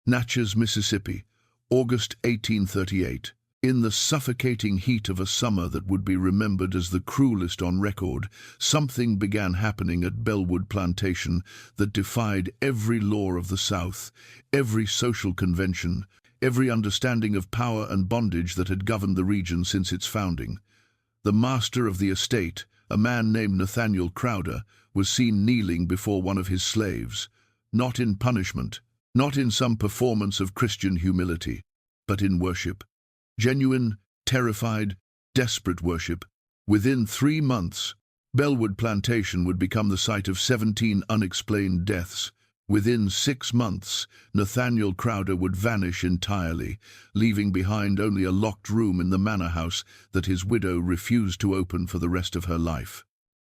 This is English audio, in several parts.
Natchez, Mississippi, August 1838. In the suffocating heat of a summer that would be remembered as the cruelest on record, something began happening at Bellwood Plantation that defied every law of the South, every social convention, every understanding of power and bondage that had governed the region since its founding. The master of the estate, a man named Nathaniel Crowder, was seen kneeling before one of his slaves, not in punishment, not in some performance of Christian humility, but in worship. Genuine, terrified, desperate worship. Within 3 months, Bellwood Plantation would become the site of 17 unexplained deaths. Within 6 months, Nathaniel Crowder would vanish entirely, leaving behind only a locked room in the manor house that his widow refused to open for the rest of her life.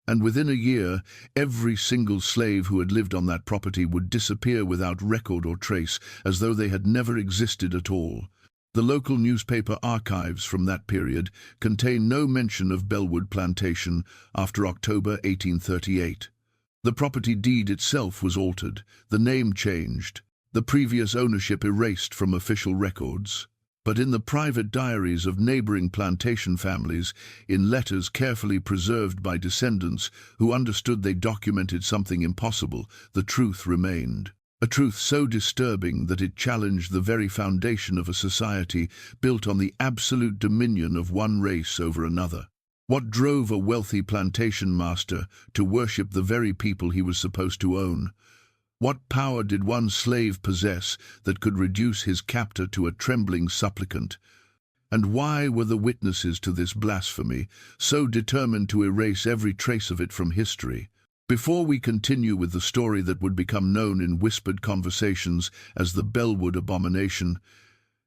And within a year, every single slave who had lived on that property would disappear without record or trace, as though they had never existed at all. The local newspaper archives from that period contain no mention of Bellwood Plantation after October 1838. The property deed itself was altered, the name changed, the previous ownership erased from official records. But in the private diaries of neighboring plantation families, in letters carefully preserved by descendants who understood they documented something impossible, the truth remained. A truth so disturbing that it challenged the very foundation of a society built on the absolute dominion of one race over another. What drove a wealthy plantation master to worship the very people he was supposed to own? What power did one slave possess that could reduce his captor to a trembling supplicant? And why were the witnesses to this blasphemy so determined to erase every trace of it from history? Before we continue with the story that would become known in whispered conversations as the Bellwood Abomination,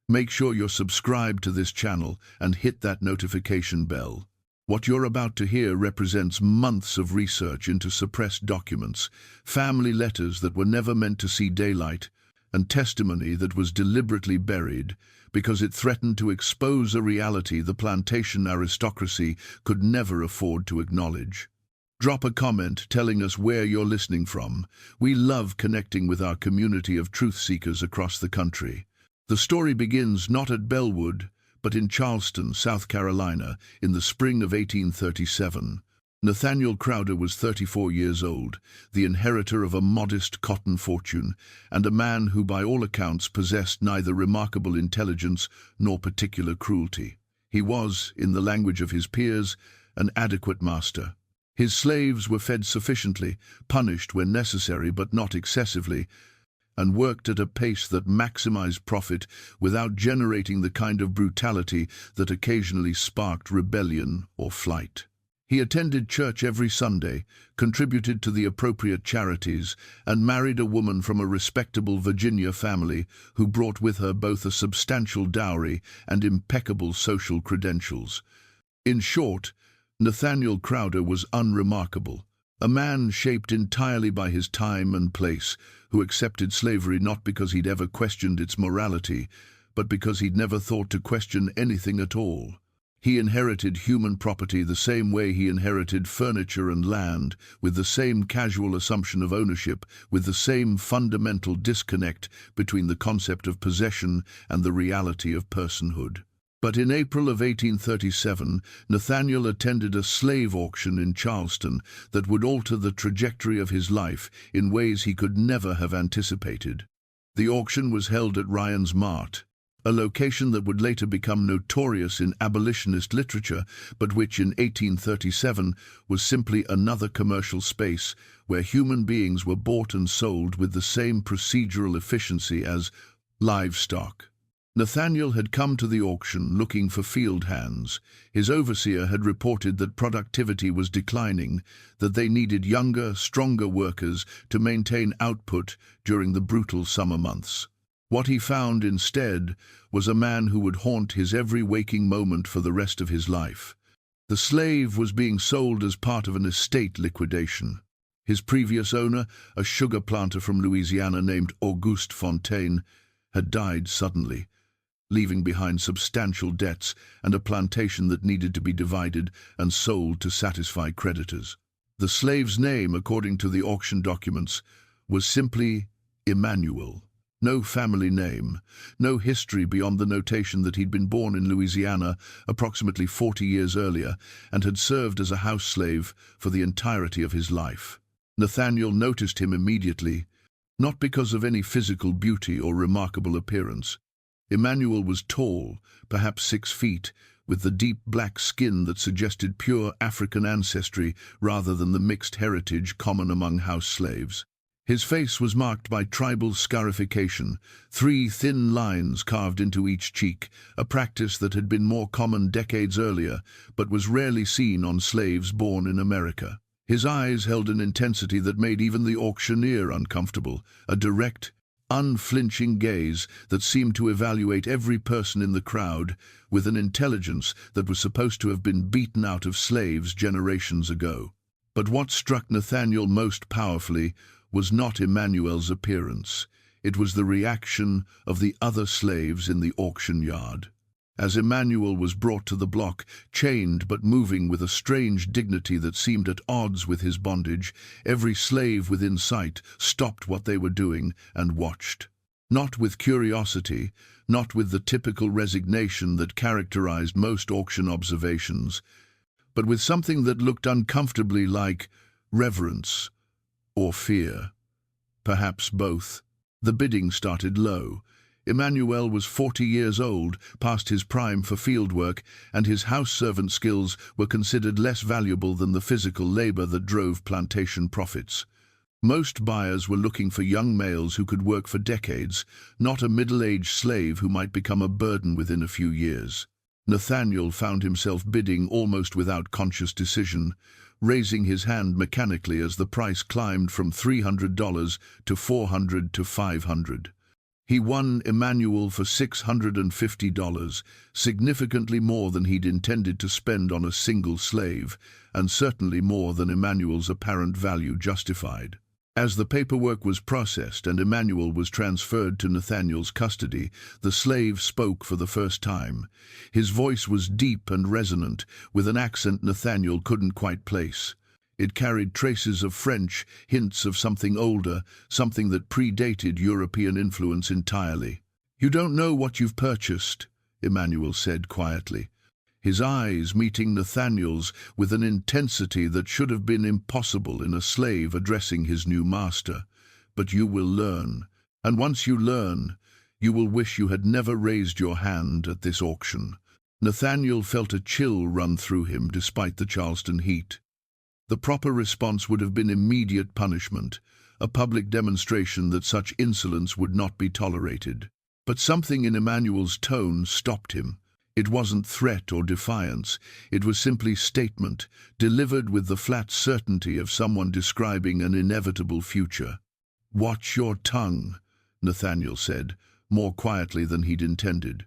make sure you're subscribed to this channel and hit that notification bell. What you're about to hear represents months of research into suppressed documents, family letters that were never meant to see daylight, and testimony that was deliberately buried because it threatened to expose a reality the plantation aristocracy could never afford to acknowledge. Drop a comment telling us where you're listening from. We love connecting with our community of truth seekers across the country. The story begins not at Bellwood, but in Charleston, South Carolina, in the spring of 1837. Nathaniel Crowder was 34 years old, the inheritor of a modest cotton fortune, and a man who by all accounts possessed neither remarkable intelligence nor particular cruelty. He was, in the language of his peers, an adequate master. His slaves were fed sufficiently, punished when necessary but not excessively, and worked at a pace that maximized profit without generating the kind of brutality that occasionally sparked rebellion or flight. He attended church every Sunday, contributed to the appropriate charities, and married a woman from a respectable Virginia family who brought with her both a substantial dowry and impeccable social credentials. In short, Nathaniel Crowder was unremarkable, a man shaped entirely by his time and place, who accepted slavery not because he'd ever questioned its morality, but because he'd never thought to question anything at all. He inherited human property the same way he inherited furniture and land, with the same casual assumption of ownership, with the same fundamental disconnect between the concept of possession and the reality of personhood. But in April of 1837, Nathaniel attended a slave auction in Charleston that would alter the trajectory of his life in ways he could never have anticipated. The auction was held at Ryan's Mart, a location that would later become notorious in abolitionist literature, but which in 1837 was simply another commercial space where human beings were bought and sold with the same procedural efficiency as livestock. Nathaniel had come to the auction looking for field hands. His overseer had reported that productivity was declining, that they needed younger, stronger workers to maintain output during the brutal summer months. What he found instead was a man who would haunt his every waking moment for the rest of his life. The slave was being sold as part of an estate liquidation. His previous owner, a sugar planter from Louisiana named Auguste Fontaine, had died suddenly, leaving behind substantial debts and a plantation that needed to be divided and sold to satisfy creditors. The slave's name, according to the auction documents, was simply Emmanuel. No family name, no history beyond the notation that he'd been born in Louisiana approximately 40 years earlier and had served as a house slave for the entirety of his life. Nathaniel noticed him immediately, not because of any physical beauty or remarkable appearance. Emmanuel was tall, perhaps 6 feet, with the deep black skin that suggested pure African ancestry rather than the mixed heritage common among house slaves. His face was marked by tribal scarification, 3 thin lines carved into each cheek, a practice that had been more common decades earlier, but was rarely seen on slaves born in America. His eyes held an intensity that made even the auctioneer uncomfortable, a direct, unflinching gaze that seemed to evaluate every person in the crowd with an intelligence that was supposed to have been beaten out of slaves generations ago. But what struck Nathaniel most powerfully was not Emmanuel's appearance. It was the reaction of the other slaves in the auction yard. As Emmanuel was brought to the block, chained but moving with a strange dignity that seemed at odds with his bondage, every slave within sight stopped what they were doing and watched. Not with curiosity, not with the typical resignation that characterized most auction observations, but with something that looked uncomfortably like reverence or fear. Perhaps both. The bidding started low. Emmanuel was 40 years old, past his prime for fieldwork, and his house servant skills were considered less valuable than the physical labor that drove plantation profits. Most buyers were looking for young males who could work for decades, not a middle-aged slave who might become a burden within a few years. Nathaniel found himself bidding almost without conscious decision, raising his hand mechanically as the price climbed from $300 to $400 to $500. He won Emmanuel for $650, significantly more than he'd intended to spend on a single slave, and certainly more than Emmanuel's apparent value justified. As the paperwork was processed and Emmanuel was transferred to Nathaniel's custody, the slave spoke for the first time. His voice was deep and resonant, with an accent Nathaniel couldn't quite place. It carried traces of French, hints of something older, something that predated European influence entirely. "You don't know what you've purchased," Emmanuel said quietly, his eyes meeting Nathaniel's with an intensity that should have been impossible in a slave addressing his new master. "But you will learn, and once you learn, you will wish you had never raised your hand at this auction." Nathaniel felt a chill run through him despite the Charleston heat. The proper response would have been immediate punishment, a public demonstration that such insolence would not be tolerated. But something in Emmanuel's tone stopped him. It wasn't threat or defiance, it was simply statement, delivered with the flat certainty of someone describing an inevitable future. "Watch your tongue," Nathaniel said, more quietly than he'd intended.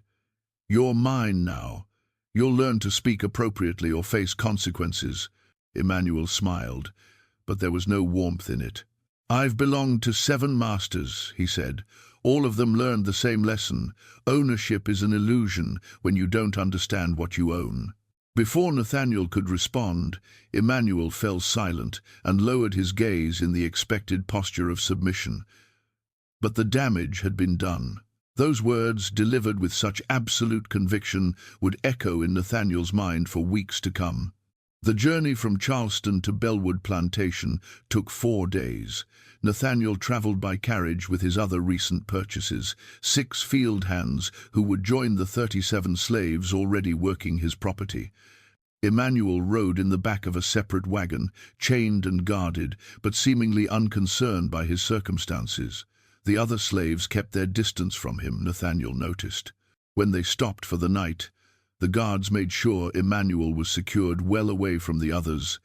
"You're mine now. You'll learn to speak appropriately or face consequences." Emmanuel smiled, but there was no warmth in it. "I've belonged to 7 masters," he said. "All of them learned the same lesson. Ownership is an illusion when you don't understand what you own." Before Nathaniel could respond, Emmanuel fell silent and lowered his gaze in the expected posture of submission. But the damage had been done. Those words, delivered with such absolute conviction, would echo in Nathaniel's mind for weeks to come. The journey from Charleston to Bellwood Plantation took 4 days. Nathaniel traveled by carriage with his other recent purchases, 6 field hands who would join the 37 slaves already working his property. Emmanuel rode in the back of a separate wagon, chained and guarded, but seemingly unconcerned by his circumstances. The other slaves kept their distance from him, Nathaniel noticed. When they stopped for the night, the guards made sure Emmanuel was secured well away from the others,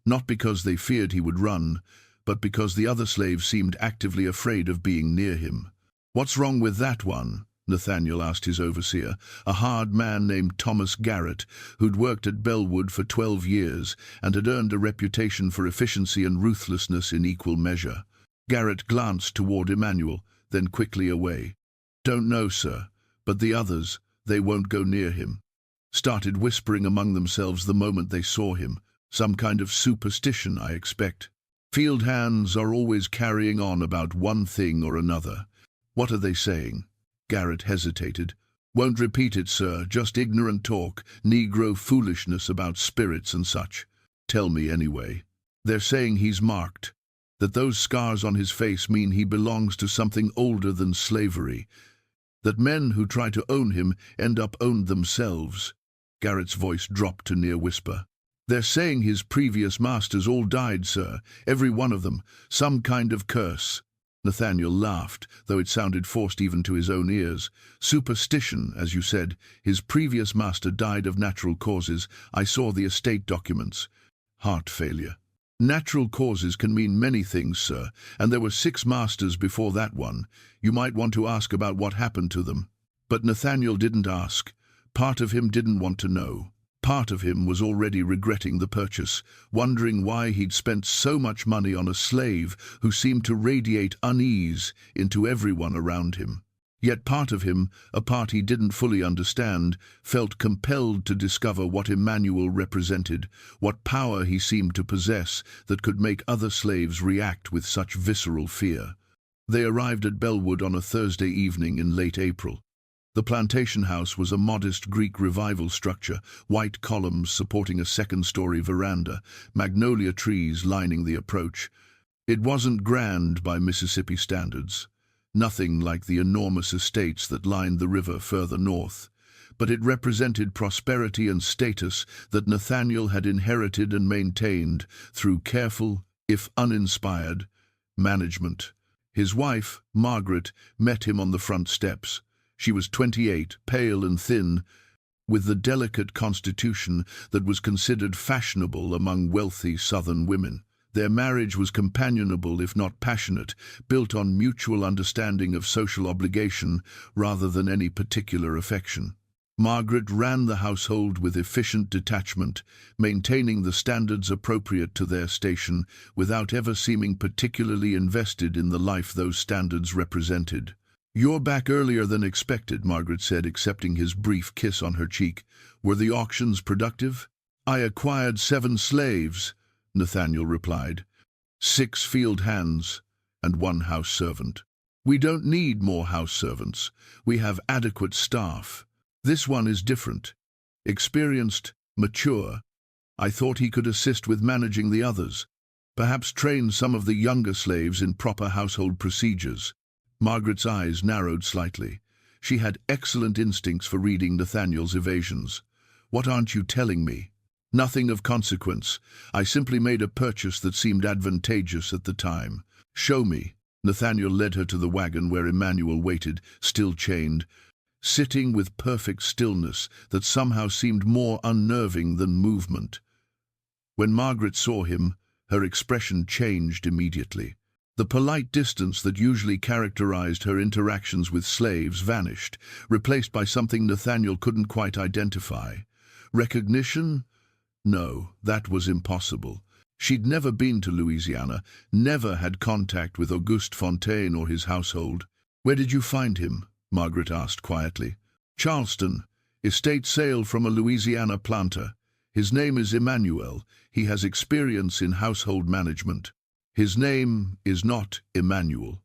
not because they feared he would run, but because the other slaves seemed actively afraid of being near him. "What's wrong with that one?" Nathaniel asked his overseer, a hard man named Thomas Garrett, who'd worked at Bellwood for 12 years and had earned a reputation for efficiency and ruthlessness in equal measure. Garrett glanced toward Emmanuel, then quickly away. "Don't know, sir, but the others, they won't go near him." Started whispering among themselves the moment they saw him. "Some kind of superstition, I expect. Field hands are always carrying on about one thing or another." What are they saying? Garrett hesitated. Won't repeat it, sir. Just ignorant talk, Negro foolishness about spirits and such. Tell me anyway. They're saying he's marked, that those scars on his face mean he belongs to something older than slavery, that men who try to own him end up owned themselves. Garrett's voice dropped to near whisper. They're saying his previous masters all died, sir, every one of them, some kind of curse. Nathaniel laughed, though it sounded forced even to his own ears. Superstition, as you said. His previous master died of natural causes. I saw the estate documents. Heart failure. Natural causes can mean many things, sir, and there were 6 masters before that one. You might want to ask about what happened to them. But Nathaniel didn't ask. Part of him didn't want to know. Part of him was already regretting the purchase, wondering why he'd spent so much money on a slave who seemed to radiate unease into everyone around him. Yet part of him, a part he didn't fully understand, felt compelled to discover what Emmanuel represented, what power he seemed to possess that could make other slaves react with such visceral fear. They arrived at Bellwood on a Thursday evening in late April. The plantation house was a modest Greek revival structure, white columns supporting a second-story veranda, magnolia trees lining the approach. It wasn't grand by Mississippi standards, nothing like the enormous estates that lined the river further north, but it represented prosperity and status that Nathaniel had inherited and maintained through careful, if uninspired, management. His wife, Margaret, met him on the front steps. She was 28, pale and thin, with the delicate constitution that was considered fashionable among wealthy Southern women. Their marriage was companionable if not passionate, built on mutual understanding of social obligation rather than any particular affection. Margaret ran the household with efficient detachment, maintaining the standards appropriate to their station without ever seeming particularly invested in the life those standards represented. "You're back earlier than expected," Margaret said, accepting his brief kiss on her cheek. "Were the auctions productive?" "I acquired 7 slaves," Nathaniel replied. 6 field hands and 1 house servant. "We don't need more house servants. We have adequate staff. This one is different. Experienced, mature. I thought he could assist with managing the others. Perhaps train some of the younger slaves in proper household procedures." Margaret's eyes narrowed slightly. She had excellent instincts for reading Nathaniel's evasions. "What aren't you telling me?" "Nothing of consequence. I simply made a purchase that seemed advantageous at the time." "Show me." Nathaniel led her to the wagon where Emmanuel waited, still chained, sitting with perfect stillness that somehow seemed more unnerving than movement. When Margaret saw him, her expression changed immediately. The polite distance that usually characterized her interactions with slaves vanished, replaced by something Nathaniel couldn't quite identify. Recognition? No, that was impossible. She'd never been to Louisiana, never had contact with Auguste Fontaine or his household. "Where did you find him?" Margaret asked quietly. "Charleston. Estate sale from a Louisiana planter. His name is Emmanuel. He has experience in household management." "His name is not Emmanuel."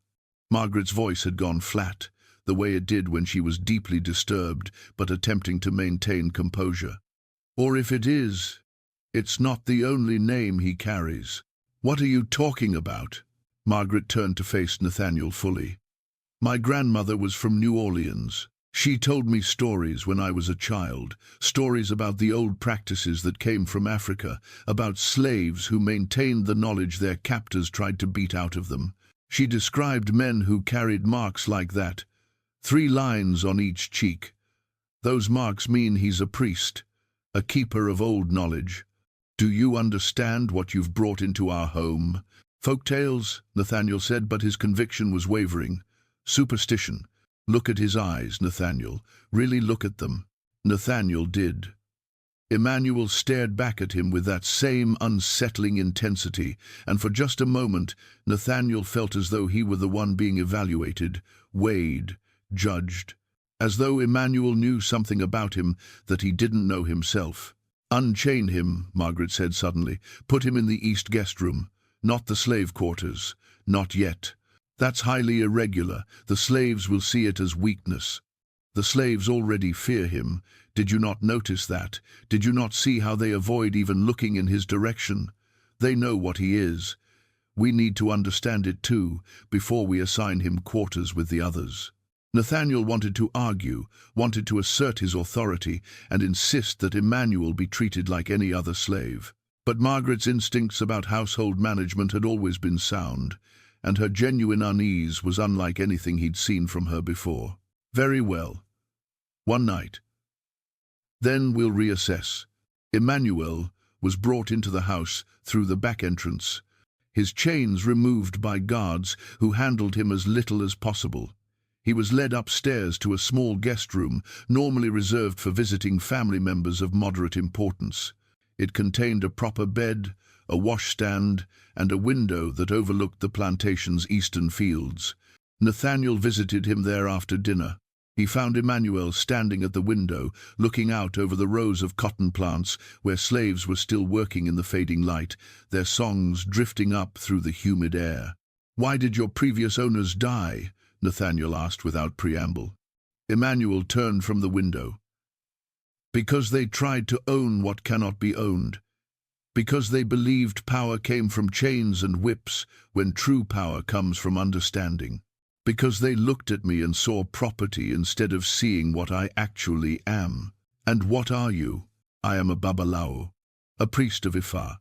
Margaret's voice had gone flat, the way it did when she was deeply disturbed but attempting to maintain composure. "Or if it is, it's not the only name he carries." "What are you talking about?" Margaret turned to face Nathaniel fully. "My grandmother was from New Orleans. She told me stories when I was a child, stories about the old practices that came from Africa, about slaves who maintained the knowledge their captors tried to beat out of them. She described men who carried marks like that, 3 lines on each cheek. Those marks mean he's a priest, a keeper of old knowledge. Do you understand what you've brought into our home?" "Folktales," Nathaniel said, but his conviction was wavering. "Superstition. Look at his eyes, Nathaniel. Really look at them." Nathaniel did. Emmanuel stared back at him with that same unsettling intensity, and for just a moment Nathaniel felt as though he were the one being evaluated, weighed, judged, as though Emmanuel knew something about him that he didn't know himself. "Unchain him," Margaret said suddenly. "Put him in the east guest room. Not the slave quarters. Not yet." That's highly irregular. The slaves will see it as weakness. The slaves already fear him. Did you not notice that? Did you not see how they avoid even looking in his direction? They know what he is. We need to understand it too, before we assign him quarters with the others. Nathaniel wanted to argue, wanted to assert his authority, and insist that Emmanuel be treated like any other slave. But Margaret's instincts about household management had always been sound, and her genuine unease was unlike anything he'd seen from her before. Very well. One night. Then we'll reassess. Emmanuel was brought into the house through the back entrance, his chains removed by guards who handled him as little as possible. He was led upstairs to a small guest room, normally reserved for visiting family members of moderate importance. It contained a proper bed, a washstand, and a window that overlooked the plantation's eastern fields. Nathaniel visited him there after dinner. He found Emmanuel standing at the window, looking out over the rows of cotton plants where slaves were still working in the fading light, their songs drifting up through the humid air. "Why did your previous owners die?" Nathaniel asked without preamble. Emmanuel turned from the window. "Because they tried to own what cannot be owned. Because they believed power came from chains and whips, when true power comes from understanding. Because they looked at me and saw property instead of seeing what I actually am. And what are you? I am a Babalao, a priest of Ifa.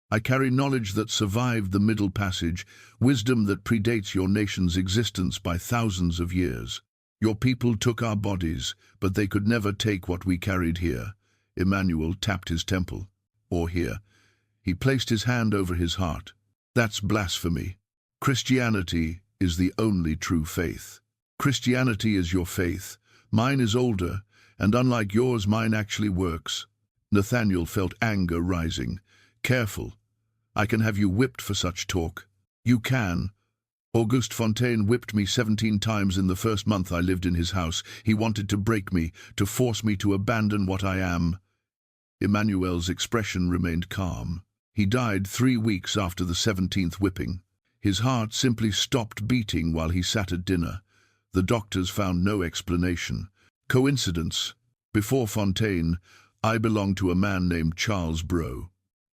I carry knowledge that survived the Middle Passage, wisdom that predates your nation's existence by thousands of years. Your people took our bodies, but they could never take what we carried here." Emmanuel tapped his temple. "Or here." He placed his hand over his heart. "That's blasphemy. Christianity is the only true faith. Christianity is your faith. Mine is older, and unlike yours, mine actually works." Nathaniel felt anger rising. "Careful. I can have you whipped for such talk." "You can. Auguste Fontaine whipped me 17 times in the first month I lived in his house. He wanted to break me, to force me to abandon what I am." Emmanuel's expression remained calm. He died 3 weeks after the 17th whipping. His heart simply stopped beating while he sat at dinner. The doctors found no explanation. Coincidence? Before Fontaine, I belonged to a man named Charles Bro.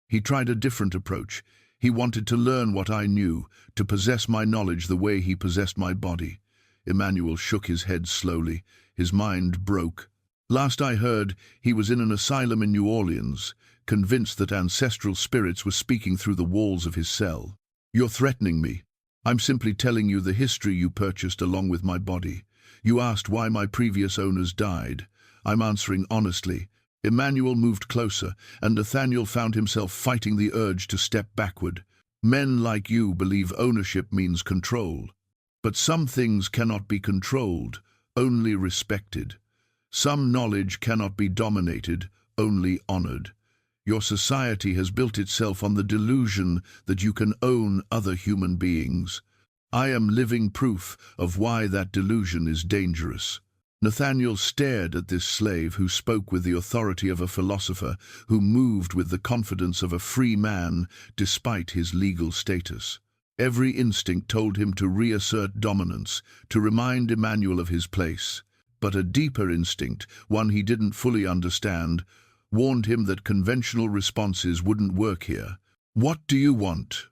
He tried a different approach. He wanted to learn what I knew, to possess my knowledge the way he possessed my body. Emmanuel shook his head slowly. His mind broke. Last I heard, he was in an asylum in New Orleans, convinced that ancestral spirits were speaking through the walls of his cell. "You're threatening me. I'm simply telling you the history you purchased along with my body. You asked why my previous owners died. I'm answering honestly." Emmanuel moved closer, and Nathaniel found himself fighting the urge to step backward. "Men like you believe ownership means control. But some things cannot be controlled, only respected. Some knowledge cannot be dominated, only honored. Your society has built itself on the delusion that you can own other human beings. I am living proof of why that delusion is dangerous." Nathaniel stared at this slave who spoke with the authority of a philosopher, who moved with the confidence of a free man despite his legal status. Every instinct told him to reassert dominance, to remind Emmanuel of his place. But a deeper instinct, one he didn't fully understand, warned him that conventional responses wouldn't work here. "What do you want?"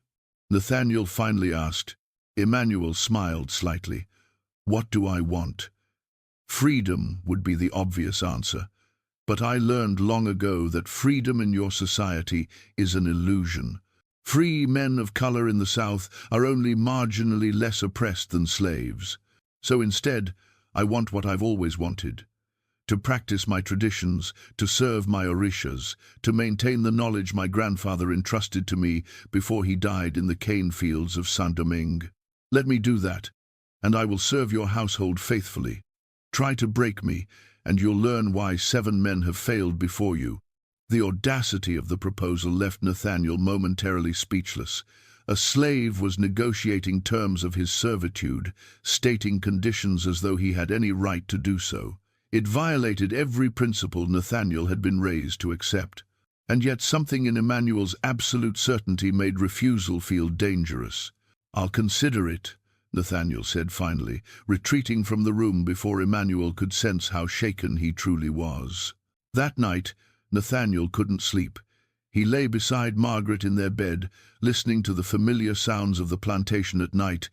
Nathaniel finally asked. Emmanuel smiled slightly. "What do I want? Freedom would be the obvious answer. But I learned long ago that freedom in your society is an illusion. Free men of color in the South are only marginally less oppressed than slaves. So instead, I want what I've always wanted. To practice my traditions, to serve my orishas, to maintain the knowledge my grandfather entrusted to me before he died in the cane fields of Saint-Domingue. Let me do that, and I will serve your household faithfully. Try to break me, and you'll learn why 7 men have failed before you." The audacity of the proposal left Nathaniel momentarily speechless. A slave was negotiating terms of his servitude, stating conditions as though he had any right to do so. It violated every principle Nathaniel had been raised to accept. And yet something in Emmanuel's absolute certainty made refusal feel dangerous. "I'll consider it," Nathaniel said finally, retreating from the room before Emmanuel could sense how shaken he truly was. That night, Nathaniel couldn't sleep. He lay beside Margaret in their bed, listening to the familiar sounds of the plantation at night,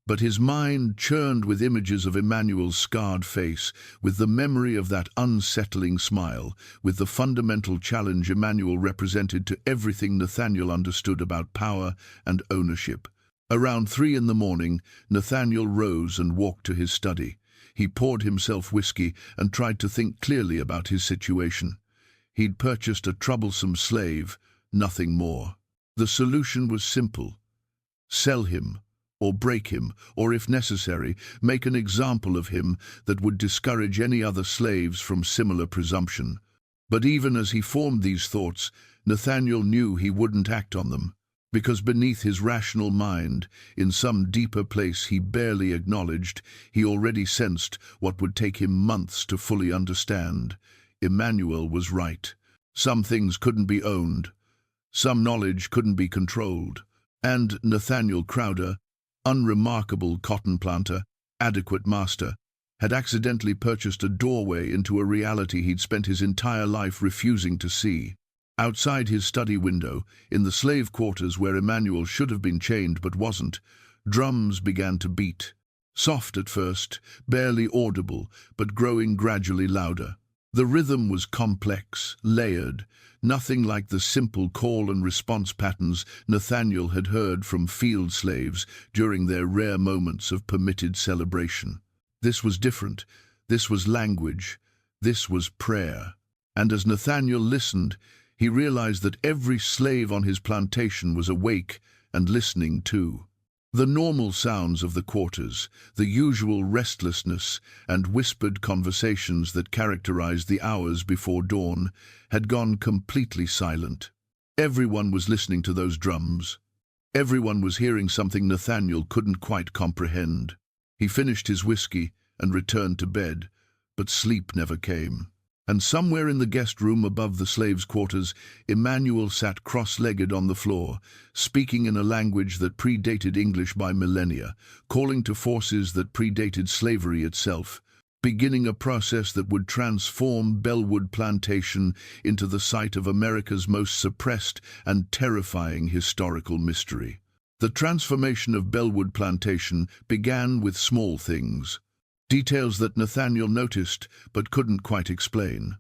but his mind churned with images of Emmanuel's scarred face, with the memory of that unsettling smile, with the fundamental challenge Emmanuel represented to everything Nathaniel understood about power and ownership. Around 3 in the morning, Nathaniel rose and walked to his study. He poured himself whiskey and tried to think clearly about his situation. He'd purchased a troublesome slave, nothing more. The solution was simple. Sell him, or break him, or if necessary, make an example of him that would discourage any other slaves from similar presumption. But even as he formed these thoughts, Nathaniel knew he wouldn't act on them. Because beneath his rational mind, in some deeper place he barely acknowledged, he already sensed what would take him months to fully understand. Emmanuel was right. Some things couldn't be owned. Some knowledge couldn't be controlled. And Nathaniel Crowder, unremarkable cotton planter, adequate master, had accidentally purchased a doorway into a reality he'd spent his entire life refusing to see. Outside his study window, in the slave quarters where Emmanuel should have been chained but wasn't, drums began to beat. Soft at first, barely audible, but growing gradually louder. The rhythm was complex, layered, nothing like the simple call and response patterns Nathaniel had heard from field slaves during their rare moments of permitted celebration. This was different. This was language. This was prayer. And as Nathaniel listened, he realized that every slave on his plantation was awake and listening too. The normal sounds of the quarters, the usual restlessness and whispered conversations that characterized the hours before dawn, had gone completely silent. Everyone was listening to those drums. Everyone was hearing something Nathaniel couldn't quite comprehend. He finished his whiskey and returned to bed, but sleep never came. And somewhere in the guest room above the slaves' quarters, Emmanuel sat cross-legged on the floor, speaking in a language that predated English by millennia, calling to forces that predated slavery itself, beginning a process that would transform Bellwood Plantation into the site of America's most suppressed and terrifying historical mystery. The transformation of Bellwood Plantation began with small things. Details that Nathaniel noticed but couldn't quite explain.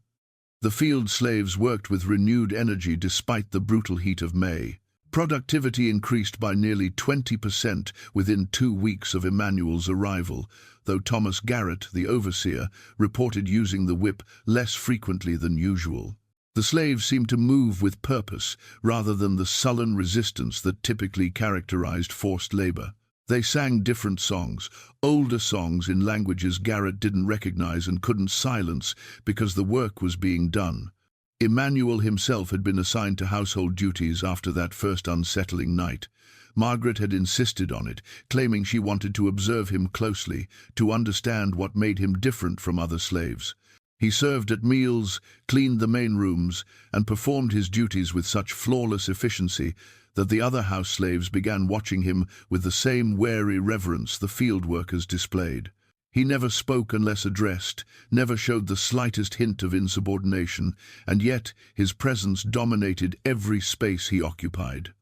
The field slaves worked with renewed energy despite the brutal heat of May. Productivity increased by nearly 20% within 2 weeks of Emmanuel's arrival, though Thomas Garrett, the overseer, reported using the whip less frequently than usual. The slaves seemed to move with purpose rather than the sullen resistance that typically characterized forced labor. They sang different songs, older songs in languages Garrett didn't recognize and couldn't silence because the work was being done. Emmanuel himself had been assigned to household duties after that first unsettling night. Margaret had insisted on it, claiming she wanted to observe him closely, to understand what made him different from other slaves. He served at meals, cleaned the main rooms, and performed his duties with such flawless efficiency that the other house slaves began watching him with the same wary reverence the field workers displayed. He never spoke unless addressed, never showed the slightest hint of insubordination, and yet his presence dominated every space he occupied.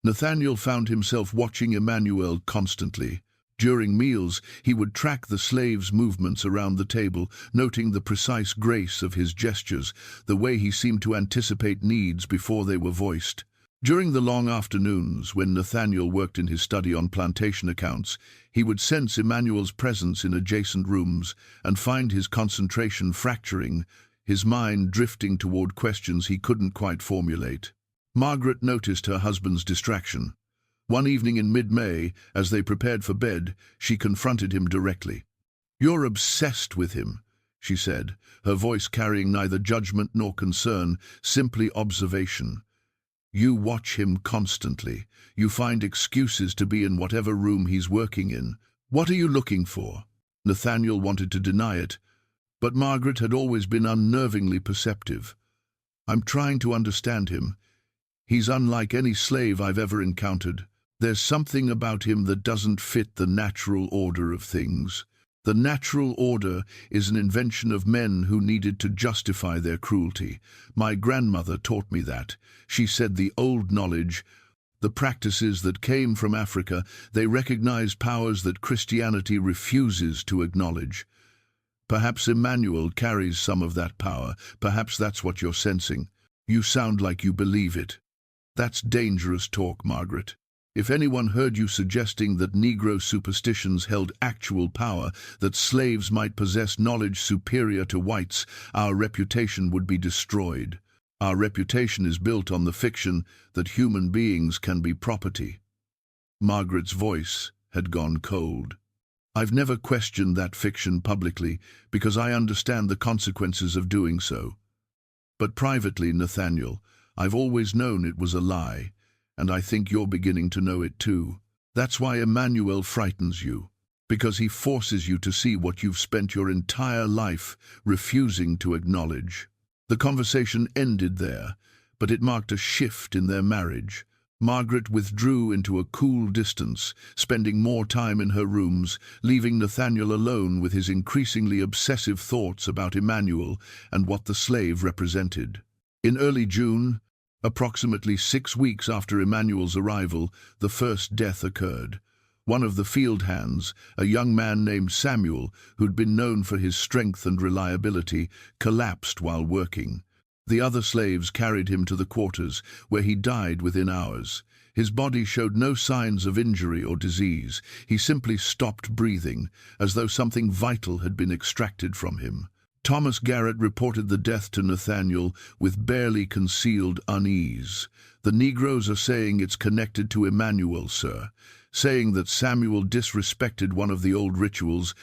Nathaniel found himself watching Emmanuel constantly. During meals, he would track the slaves' movements around the table, noting the precise grace of his gestures, the way he seemed to anticipate needs before they were voiced. During the long afternoons, when Nathaniel worked in his study on plantation accounts, he would sense Emmanuel's presence in adjacent rooms and find his concentration fracturing, his mind drifting toward questions he couldn't quite formulate. Margaret noticed her husband's distraction. One evening in mid-May, as they prepared for bed, she confronted him directly. "You're obsessed with him," she said, her voice carrying neither judgment nor concern, simply observation. "You watch him constantly. You find excuses to be in whatever room he's working in. What are you looking for?" Nathaniel wanted to deny it, but Margaret had always been unnervingly perceptive. "I'm trying to understand him. He's unlike any slave I've ever encountered. There's something about him that doesn't fit the natural order of things. The natural order is an invention of men who needed to justify their cruelty. My grandmother taught me that. She said the old knowledge, the practices that came from Africa, they recognized powers that Christianity refuses to acknowledge. Perhaps Emmanuel carries some of that power. Perhaps that's what you're sensing. You sound like you believe it. That's dangerous talk, Margaret. If anyone heard you suggesting that Negro superstitions held actual power, that slaves might possess knowledge superior to whites, our reputation would be destroyed. Our reputation is built on the fiction that human beings can be property. Margaret's voice had gone cold. I've never questioned that fiction publicly because I understand the consequences of doing so. But privately, Nathaniel, I've always known it was a lie. And I think you're beginning to know it too. That's why Emmanuel frightens you, because he forces you to see what you've spent your entire life refusing to acknowledge. The conversation ended there, but it marked a shift in their marriage. Margaret withdrew into a cool distance, spending more time in her rooms, leaving Nathaniel alone with his increasingly obsessive thoughts about Emmanuel and what the slave represented. In early June, approximately 6 weeks after Emmanuel's arrival, the first death occurred. One of the field hands, a young man named Samuel, who'd been known for his strength and reliability, collapsed while working. The other slaves carried him to the quarters, where he died within hours. His body showed no signs of injury or disease. He simply stopped breathing, as though something vital had been extracted from him. Thomas Garrett reported the death to Nathaniel with barely concealed unease. The Negroes are saying it's connected to Emmanuel, sir, saying that Samuel disrespected one of the old rituals,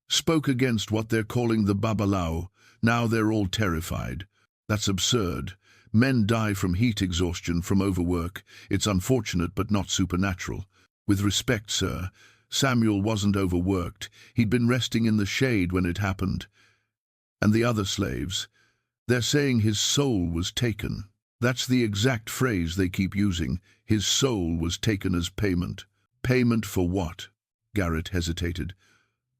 spoke against what they're calling the Babalawo. Now they're all terrified. That's absurd. Men die from heat exhaustion, from overwork. It's unfortunate but not supernatural. With respect, sir, Samuel wasn't overworked. He'd been resting in the shade when it happened. And the other slaves, they're saying his soul was taken. That's the exact phrase they keep using. His soul was taken as payment. Payment for what? Garrett hesitated.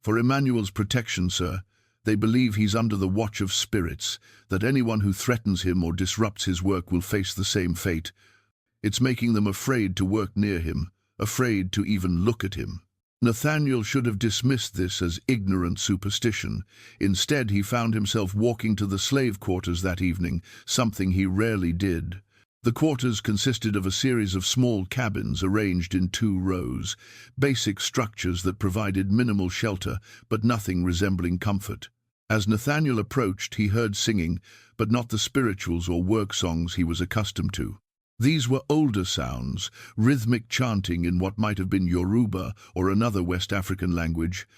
For Emmanuel's protection, sir. They believe he's under the watch of spirits, that anyone who threatens him or disrupts his work will face the same fate. It's making them afraid to work near him, afraid to even look at him. Nathaniel should have dismissed this as ignorant superstition. Instead, he found himself walking to the slave quarters that evening, something he rarely did. The quarters consisted of a series of small cabins arranged in 2 rows, basic structures that provided minimal shelter, but nothing resembling comfort. As Nathaniel approached, he heard singing, but not the spirituals or work songs he was accustomed to. These were older sounds, rhythmic chanting in what might have been Yoruba or another West African language,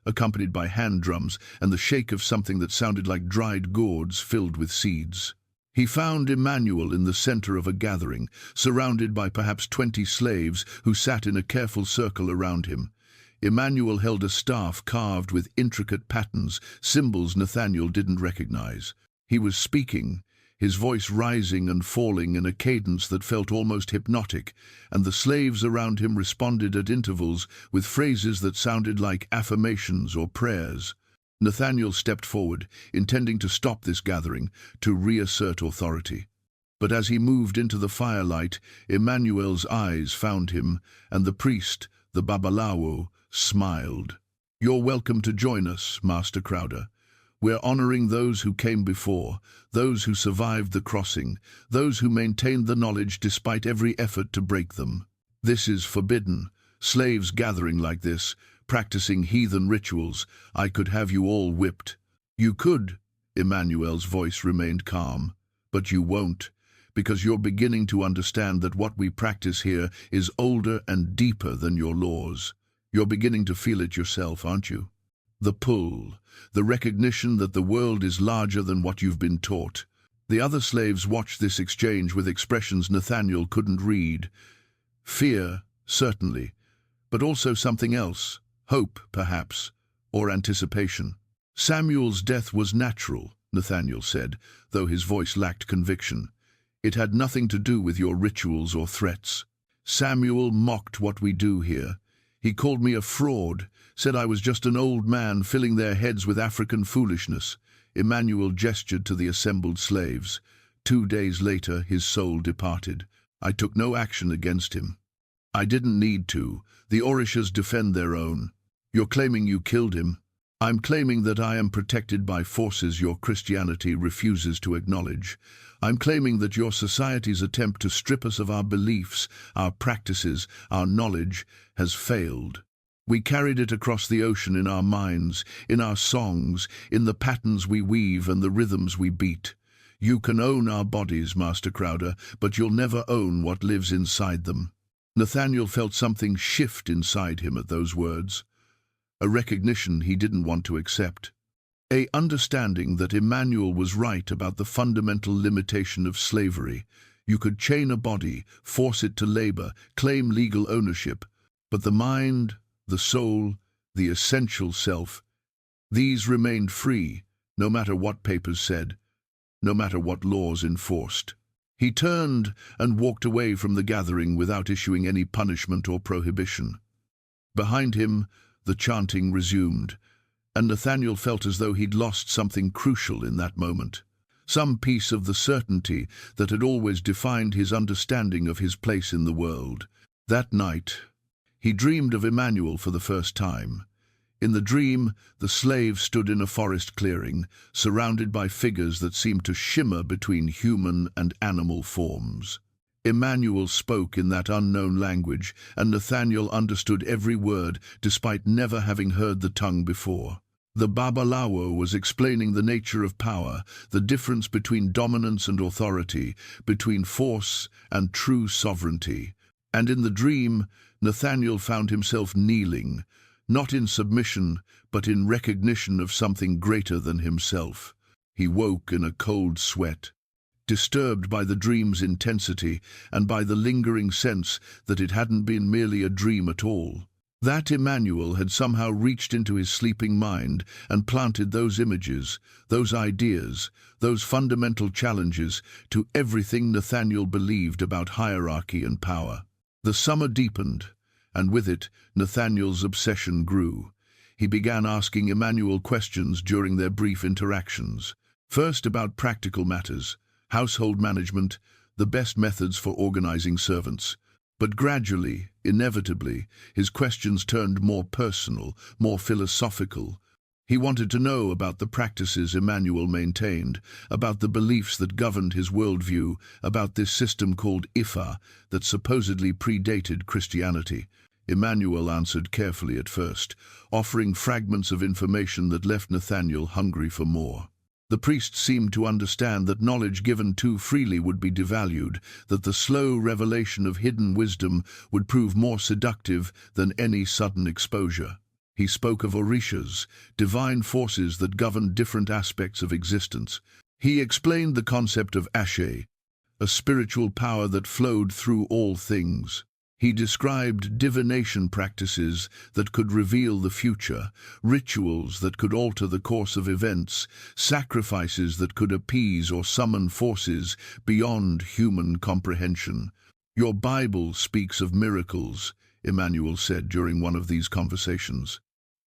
accompanied by hand drums and the shake of something that sounded like dried gourds filled with seeds. He found Emmanuel in the center of a gathering, surrounded by perhaps 20 slaves who sat in a careful circle around him. Emmanuel held a staff carved with intricate patterns, symbols Nathaniel didn't recognize. He was speaking, his voice rising and falling in a cadence that felt almost hypnotic, and the slaves around him responded at intervals with phrases that sounded like affirmations or prayers. Nathaniel stepped forward, intending to stop this gathering, to reassert authority. But as he moved into the firelight, Emmanuel's eyes found him, and the priest, the Babalawo, smiled. "You're welcome to join us, Master Crowder. We're honoring those who came before, those who survived the crossing, those who maintained the knowledge despite every effort to break them. This is forbidden. Slaves gathering like this, practicing heathen rituals. I could have you all whipped." "You could," Emmanuel's voice remained calm, "but you won't, because you're beginning to understand that what we practice here is older and deeper than your laws. You're beginning to feel it yourself, aren't you? The pull, the recognition that the world is larger than what you've been taught." The other slaves watched this exchange with expressions Nathaniel couldn't read. Fear, certainly, but also something else. Hope, perhaps, or anticipation. "Samuel's death was natural," Nathaniel said, though his voice lacked conviction. "It had nothing to do with your rituals or threats. Samuel mocked what we do here. He called me a fraud, said I was just an old man filling their heads with African foolishness. Emmanuel gestured to the assembled slaves. 2 days later, his soul departed. I took no action against him. I didn't need to. The Orishas defend their own. You're claiming you killed him. I'm claiming that I am protected by forces your Christianity refuses to acknowledge. I'm claiming that your society's attempt to strip us of our beliefs, our practices, our knowledge, has failed. We carried it across the ocean in our minds, in our songs, in the patterns we weave and the rhythms we beat. You can own our bodies, Master Crowder, but you'll never own what lives inside them. Nathaniel felt something shift inside him at those words. A recognition he didn't want to accept. A understanding that Emmanuel was right about the fundamental limitation of slavery. You could chain a body, force it to labor, claim legal ownership, but the mind, the soul, the essential self, these remained free, no matter what papers said, no matter what laws enforced. He turned and walked away from the gathering without issuing any punishment or prohibition. Behind him, the chanting resumed, and Nathaniel felt as though he'd lost something crucial in that moment. Some piece of the certainty that had always defined his understanding of his place in the world. That night, he dreamed of Emmanuel for the first time. In the dream, the slave stood in a forest clearing, surrounded by figures that seemed to shimmer between human and animal forms. Emmanuel spoke in that unknown language, and Nathaniel understood every word, despite never having heard the tongue before. The Babalawo was explaining the nature of power, the difference between dominance and authority, between force and true sovereignty. And in the dream, Nathaniel found himself kneeling, not in submission, but in recognition of something greater than himself. He woke in a cold sweat, disturbed by the dream's intensity and by the lingering sense that it hadn't been merely a dream at all. That Emmanuel had somehow reached into his sleeping mind and planted those images, those ideas, those fundamental challenges to everything Nathaniel believed about hierarchy and power. The summer deepened, and with it, Nathaniel's obsession grew. He began asking Emmanuel questions during their brief interactions. First about practical matters, household management, the best methods for organizing servants. But gradually, inevitably, his questions turned more personal, more philosophical. He wanted to know about the practices Emmanuel maintained, about the beliefs that governed his worldview, about this system called Ifa that supposedly predated Christianity. Emmanuel answered carefully at first, offering fragments of information that left Nathaniel hungry for more. The priest seemed to understand that knowledge given too freely would be devalued, that the slow revelation of hidden wisdom would prove more seductive than any sudden exposure. He spoke of Orishas, divine forces that govern different aspects of existence. He explained the concept of Ashe, a spiritual power that flowed through all things. He described divination practices that could reveal the future, rituals that could alter the course of events, sacrifices that could appease or summon forces beyond human comprehension. "Your Bible speaks of miracles," Emmanuel said during one of these conversations,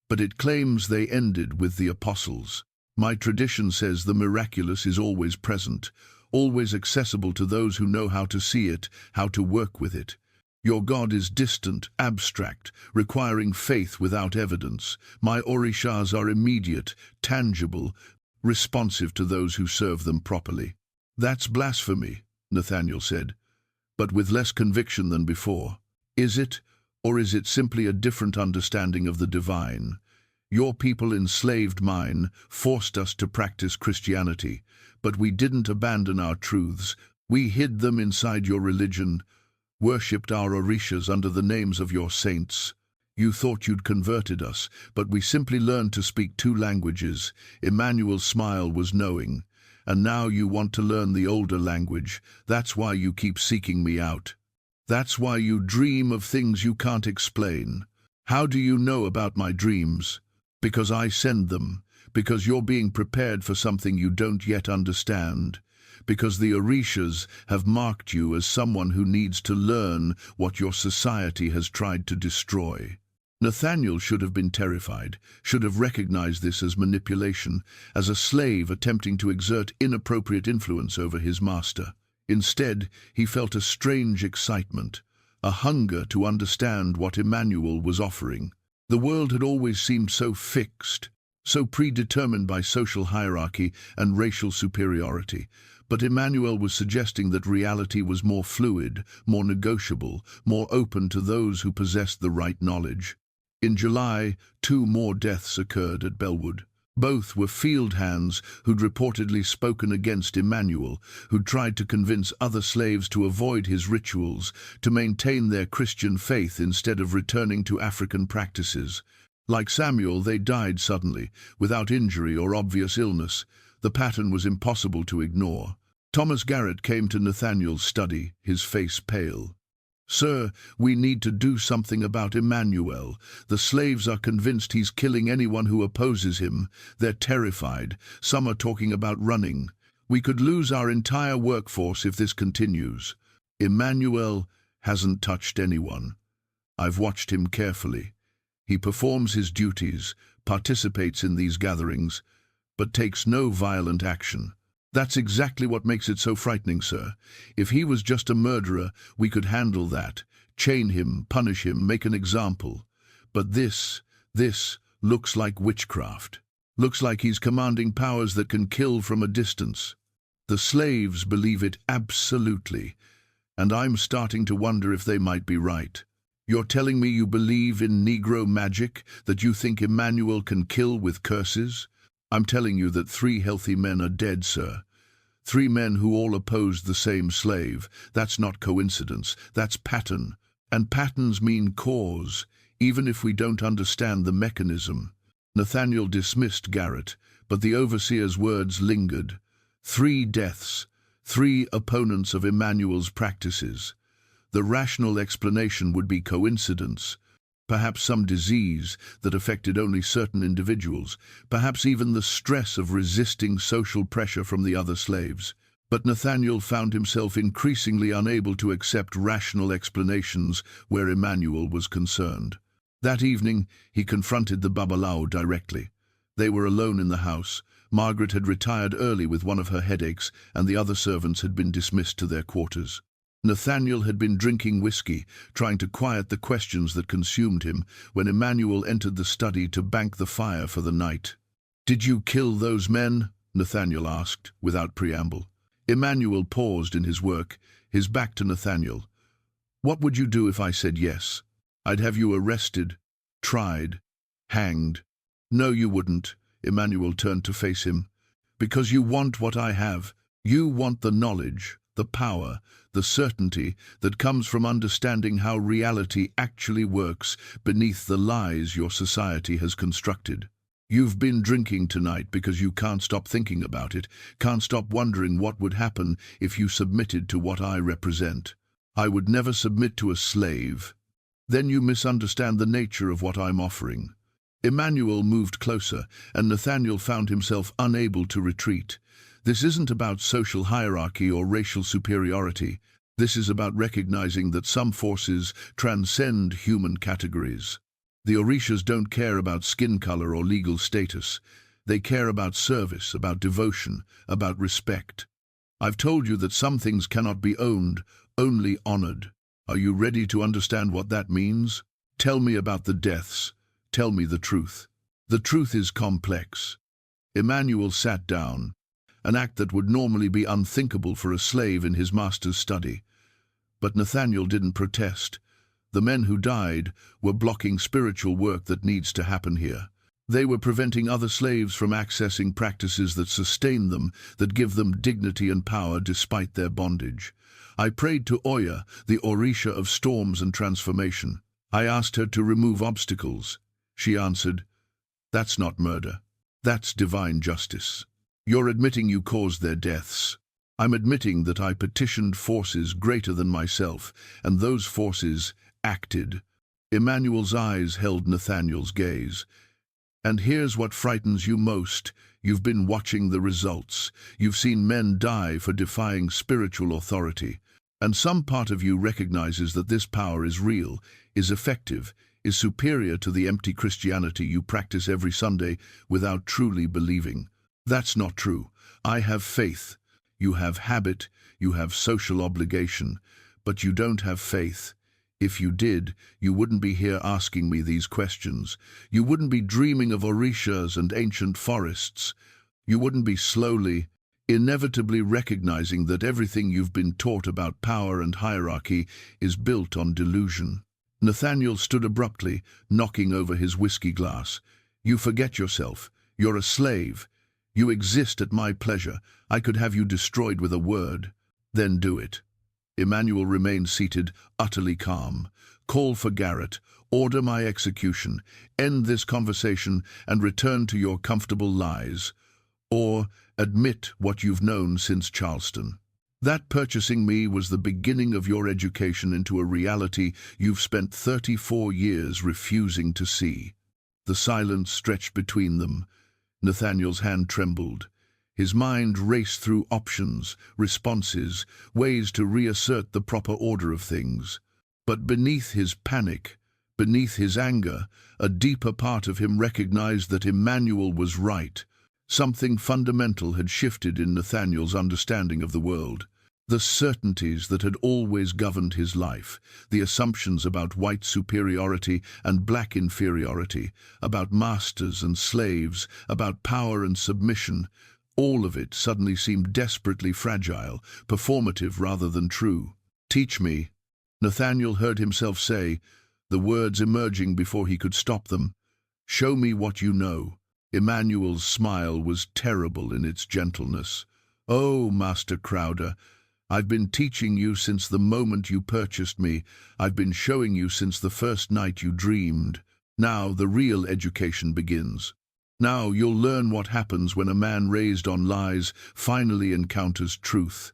"but it claims they ended with the apostles. My tradition says the miraculous is always present, always accessible to those who know how to see it, how to work with it. Your God is distant, abstract, requiring faith without evidence. My Orishas are immediate, tangible, responsive to those who serve them properly." "That's blasphemy," Nathaniel said, but with less conviction than before. "Is it, or is it simply a different understanding of the divine? Your people enslaved mine, forced us to practice Christianity, but we didn't abandon our truths. We hid them inside your religion, worshipped our Orishas under the names of your saints. You thought you'd converted us, but we simply learned to speak 2 languages. Emmanuel's smile was knowing. "And now you want to learn the older language. That's why you keep seeking me out. That's why you dream of things you can't explain. How do you know about my dreams? Because I send them. Because you're being prepared for something you don't yet understand. because the Orishas have marked you as someone who needs to learn what your society has tried to destroy. Nathaniel should have been terrified, should have recognized this as manipulation, as a slave attempting to exert inappropriate influence over his master. Instead, he felt a strange excitement, a hunger to understand what Emmanuel was offering. The world had always seemed so fixed, so predetermined by social hierarchy and racial superiority, but Emmanuel was suggesting that reality was more fluid, more negotiable, more open to those who possessed the right knowledge. In July, 2 more deaths occurred at Bellwood. Both were field hands who'd reportedly spoken against Emmanuel, who'd tried to convince other slaves to avoid his rituals, to maintain their Christian faith instead of returning to African practices. Like Samuel, they died suddenly, without injury or obvious illness. The pattern was impossible to ignore. Thomas Garrett came to Nathaniel's study, his face pale. "Sir, we need to do something about Emmanuel. The slaves are convinced he's killing anyone who opposes him. They're terrified. Some are talking about running. We could lose our entire workforce if this continues." "Emmanuel hasn't touched anyone. I've watched him carefully. He performs his duties, participates in these gatherings, but takes no violent action. That's exactly what makes it so frightening, sir. If he was just a murderer, we could handle that. Chain him, punish him, make an example. But this looks like witchcraft. Looks like he's commanding powers that can kill from a distance. The slaves believe it absolutely, and I'm starting to wonder if they might be right. You're telling me you believe in Negro magic, that you think Emmanuel can kill with curses? I'm telling you that 3 healthy men are dead, sir. 3 men who all opposed the same slave. That's not coincidence, that's pattern. And patterns mean cause, even if we don't understand the mechanism. Nathaniel dismissed Garrett, but the overseer's words lingered. 3 deaths, 3 opponents of Emmanuel's practices. The rational explanation would be coincidence. Perhaps some disease that affected only certain individuals, perhaps even the stress of resisting social pressure from the other slaves. But Nathaniel found himself increasingly unable to accept rational explanations where Emmanuel was concerned. That evening, he confronted the Babalao directly. They were alone in the house. Margaret had retired early with one of her headaches, and the other servants had been dismissed to their quarters. Nathaniel had been drinking whiskey, trying to quiet the questions that consumed him, when Emmanuel entered the study to bank the fire for the night. "Did you kill those men?" Nathaniel asked, without preamble. Emmanuel paused in his work, his back to Nathaniel. "What would you do if I said yes? I'd have you arrested, tried, hanged." "No, you wouldn't." Emmanuel turned to face him. "Because you want what I have. You want the knowledge, the power, the certainty that comes from understanding how reality actually works beneath the lies your society has constructed. You've been drinking tonight because you can't stop thinking about it, can't stop wondering what would happen if you submitted to what I represent. I would never submit to a slave. Then you misunderstand the nature of what I'm offering." Emmanuel moved closer, and Nathaniel found himself unable to retreat. This isn't about social hierarchy or racial superiority. This is about recognizing that some forces transcend human categories. The Orishas don't care about skin color or legal status. They care about service, about devotion, about respect. I've told you that some things cannot be owned, only honored. Are you ready to understand what that means? Tell me about the deaths. Tell me the truth. The truth is complex. Emmanuel sat down, an act that would normally be unthinkable for a slave in his master's study. But Nathaniel didn't protest. The men who died were blocking spiritual work that needs to happen here. They were preventing other slaves from accessing practices that sustain them, that give them dignity and power despite their bondage. I prayed to Oya, the Orisha of storms and transformation. I asked her to remove obstacles. She answered, "That's not murder. That's divine justice. You're admitting you caused their deaths. I'm admitting that I petitioned forces greater than myself, and those forces acted." Emmanuel's eyes held Nathaniel's gaze. "And here's what frightens you most. You've been watching the results. You've seen men die for defying spiritual authority. And some part of you recognizes that this power is real, is effective, is superior to the empty Christianity you practice every Sunday without truly believing. That's not true. I have faith. You have habit, you have social obligation, but you don't have faith. If you did, you wouldn't be here asking me these questions. You wouldn't be dreaming of orishas and ancient forests. You wouldn't be slowly, inevitably recognizing that everything you've been taught about power and hierarchy is built on delusion. Nathaniel stood abruptly, knocking over his whiskey glass. You forget yourself. You're a slave. You exist at my pleasure. I could have you destroyed with a word. Then do it. Emmanuel remained seated, utterly calm. Call for Garrett. Order my execution. End this conversation and return to your comfortable lies. Or admit what you've known since Charleston. That purchasing me was the beginning of your education into a reality you've spent 34 years refusing to see. The silence stretched between them. Nathaniel's hand trembled. His mind raced through options, responses, ways to reassert the proper order of things. But beneath his panic, beneath his anger, a deeper part of him recognized that Emmanuel was right. Something fundamental had shifted in Nathaniel's understanding of the world. The certainties that had always governed his life, the assumptions about white superiority and black inferiority, about masters and slaves, about power and submission, all of it suddenly seemed desperately fragile, performative rather than true. Teach me, Nathaniel heard himself say, the words emerging before he could stop them. Show me what you know. Emmanuel's smile was terrible in its gentleness. Oh, Master Crowder, I've been teaching you since the moment you purchased me. I've been showing you since the first night you dreamed. Now the real education begins. Now you'll learn what happens when a man raised on lies finally encounters truth.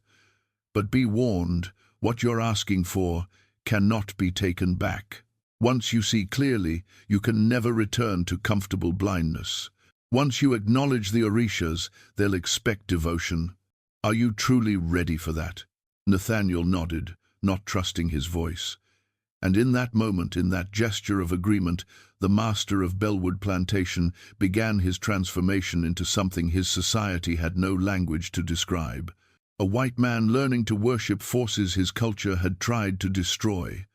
But be warned, what you're asking for cannot be taken back. Once you see clearly, you can never return to comfortable blindness. Once you acknowledge the orishas, they'll expect devotion. Are you truly ready for that? Nathaniel nodded, not trusting his voice. And in that moment, in that gesture of agreement, the master of Bellwood Plantation began his transformation into something his society had no language to describe. A white man learning to worship forces his culture had tried to destroy.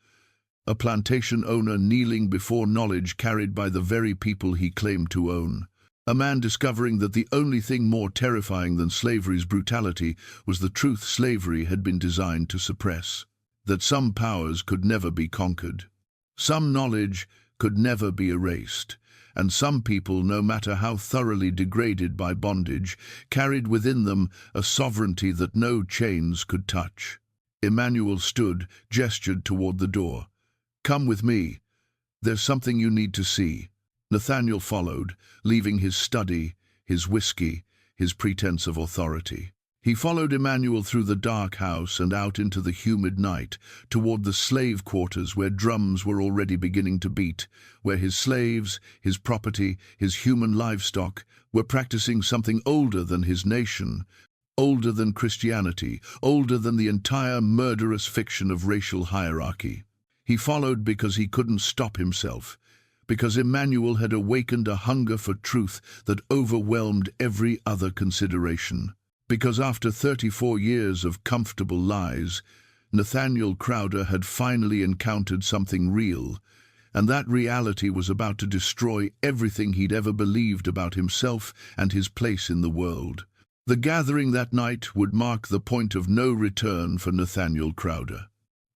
A plantation owner kneeling before knowledge carried by the very people he claimed to own. A man discovering that the only thing more terrifying than slavery's brutality was the truth slavery had been designed to suppress. That some powers could never be conquered. Some knowledge could never be erased. And some people, no matter how thoroughly degraded by bondage, carried within them a sovereignty that no chains could touch. Emmanuel stood, gestured toward the door. Come with me. There's something you need to see. Nathaniel followed, leaving his study, his whiskey, his pretense of authority. He followed Emmanuel through the dark house and out into the humid night, toward the slave quarters where drums were already beginning to beat, where his slaves, his property, his human livestock, were practicing something older than his nation, older than Christianity, older than the entire murderous fiction of racial hierarchy. He followed because he couldn't stop himself, because Emmanuel had awakened a hunger for truth that overwhelmed every other consideration. Because after 34 years of comfortable lies, Nathaniel Crowder had finally encountered something real, and that reality was about to destroy everything he'd ever believed about himself and his place in the world. The gathering that night would mark the point of no return for Nathaniel Crowder.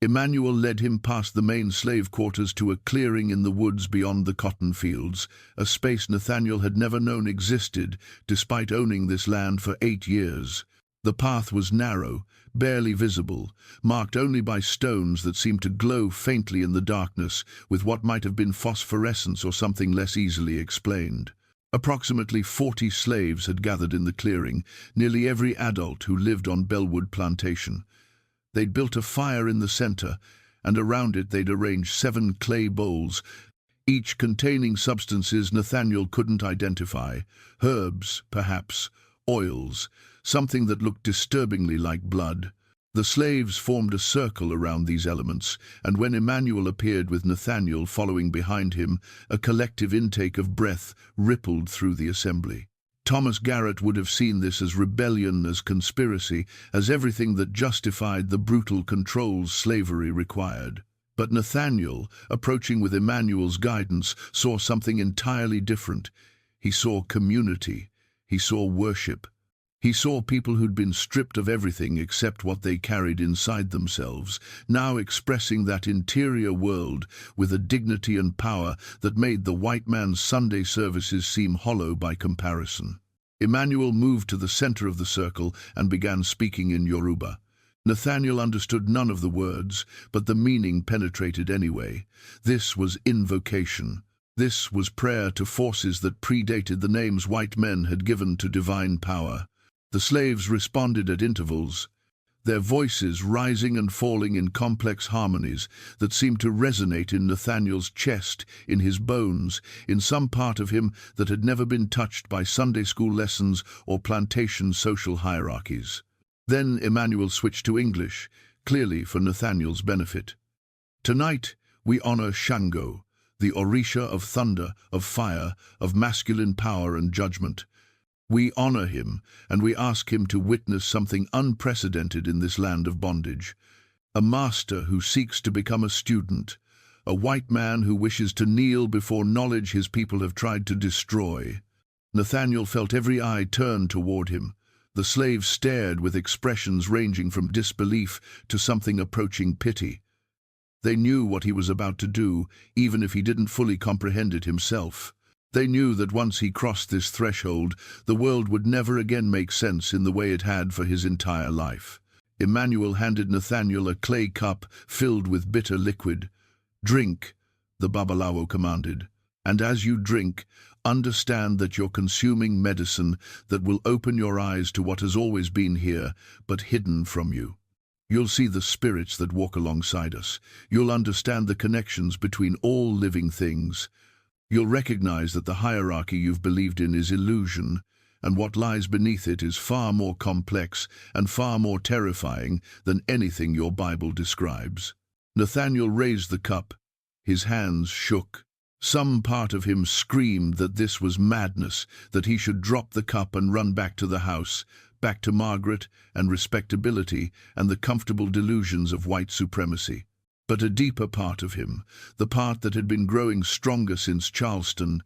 Emmanuel led him past the main slave quarters to a clearing in the woods beyond the cotton fields, a space Nathaniel had never known existed, despite owning this land for 8 years. The path was narrow, barely visible, marked only by stones that seemed to glow faintly in the darkness with what might have been phosphorescence or something less easily explained. Approximately 40 slaves had gathered in the clearing, nearly every adult who lived on Bellwood Plantation. They'd built a fire in the center, and around it they'd arranged 7 clay bowls, each containing substances Nathaniel couldn't identify. Herbs, perhaps, oils, something that looked disturbingly like blood. The slaves formed a circle around these elements, and when Emmanuel appeared with Nathaniel following behind him, a collective intake of breath rippled through the assembly. Thomas Garrett would have seen this as rebellion, as conspiracy, as everything that justified the brutal controls slavery required. But Nathaniel, approaching with Emmanuel's guidance, saw something entirely different. He saw community. He saw worship. He saw people who'd been stripped of everything except what they carried inside themselves, now expressing that interior world with a dignity and power that made the white man's Sunday services seem hollow by comparison. Emmanuel moved to the center of the circle and began speaking in Yoruba. Nathaniel understood none of the words, but the meaning penetrated anyway. This was invocation. This was prayer to forces that predated the names white men had given to divine power. The slaves responded at intervals, their voices rising and falling in complex harmonies that seemed to resonate in Nathaniel's chest, in his bones, in some part of him that had never been touched by Sunday school lessons or plantation social hierarchies. Then Emmanuel switched to English, clearly for Nathaniel's benefit. Tonight we honor Shango, the Orisha of thunder, of fire, of masculine power and judgment. We honor him, and we ask him to witness something unprecedented in this land of bondage. A master who seeks to become a student, a white man who wishes to kneel before knowledge his people have tried to destroy. Nathaniel felt every eye turn toward him. The slaves stared with expressions ranging from disbelief to something approaching pity. They knew what he was about to do, even if he didn't fully comprehend it himself. They knew that once he crossed this threshold, the world would never again make sense in the way it had for his entire life. Emmanuel handed Nathaniel a clay cup filled with bitter liquid. "Drink," the Babalawo commanded, "and as you drink, understand that you're consuming medicine that will open your eyes to what has always been here, but hidden from you. You'll see the spirits that walk alongside us. You'll understand the connections between all living things. You'll recognize that the hierarchy you've believed in is illusion, and what lies beneath it is far more complex and far more terrifying than anything your Bible describes." Nathaniel raised the cup. His hands shook. Some part of him screamed that this was madness, that he should drop the cup and run back to the house, back to Margaret and respectability and the comfortable delusions of white supremacy. But a deeper part of him, the part that had been growing stronger since Charleston,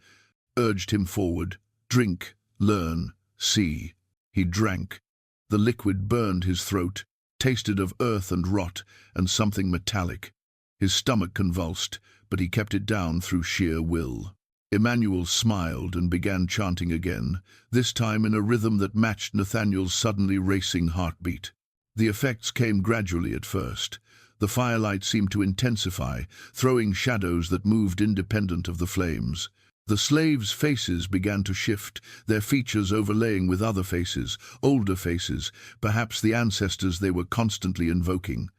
urged him forward. Drink, learn, see. He drank. The liquid burned his throat, tasted of earth and rot and something metallic. His stomach convulsed, but he kept it down through sheer will. Emmanuel smiled and began chanting again, this time in a rhythm that matched Nathaniel's suddenly racing heartbeat. The effects came gradually at first. The firelight seemed to intensify, throwing shadows that moved independent of the flames. The slaves' faces began to shift, their features overlaying with other faces, older faces, perhaps the ancestors they were constantly invoking.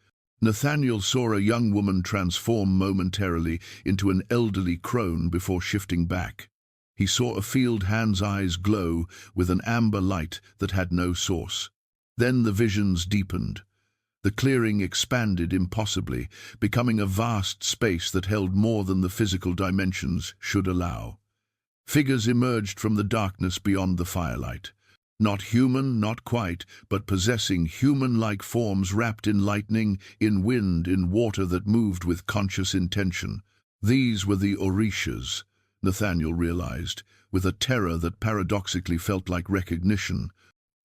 Nathaniel saw a young woman transform momentarily into an elderly crone before shifting back. He saw a field hand's eyes glow with an amber light that had no source. Then the visions deepened. The clearing expanded impossibly, becoming a vast space that held more than the physical dimensions should allow. Figures emerged from the darkness beyond the firelight. Not human, not quite, but possessing human-like forms wrapped in lightning, in wind, in water that moved with conscious intention. These were the Orishas, Nathaniel realized, with a terror that paradoxically felt like recognition.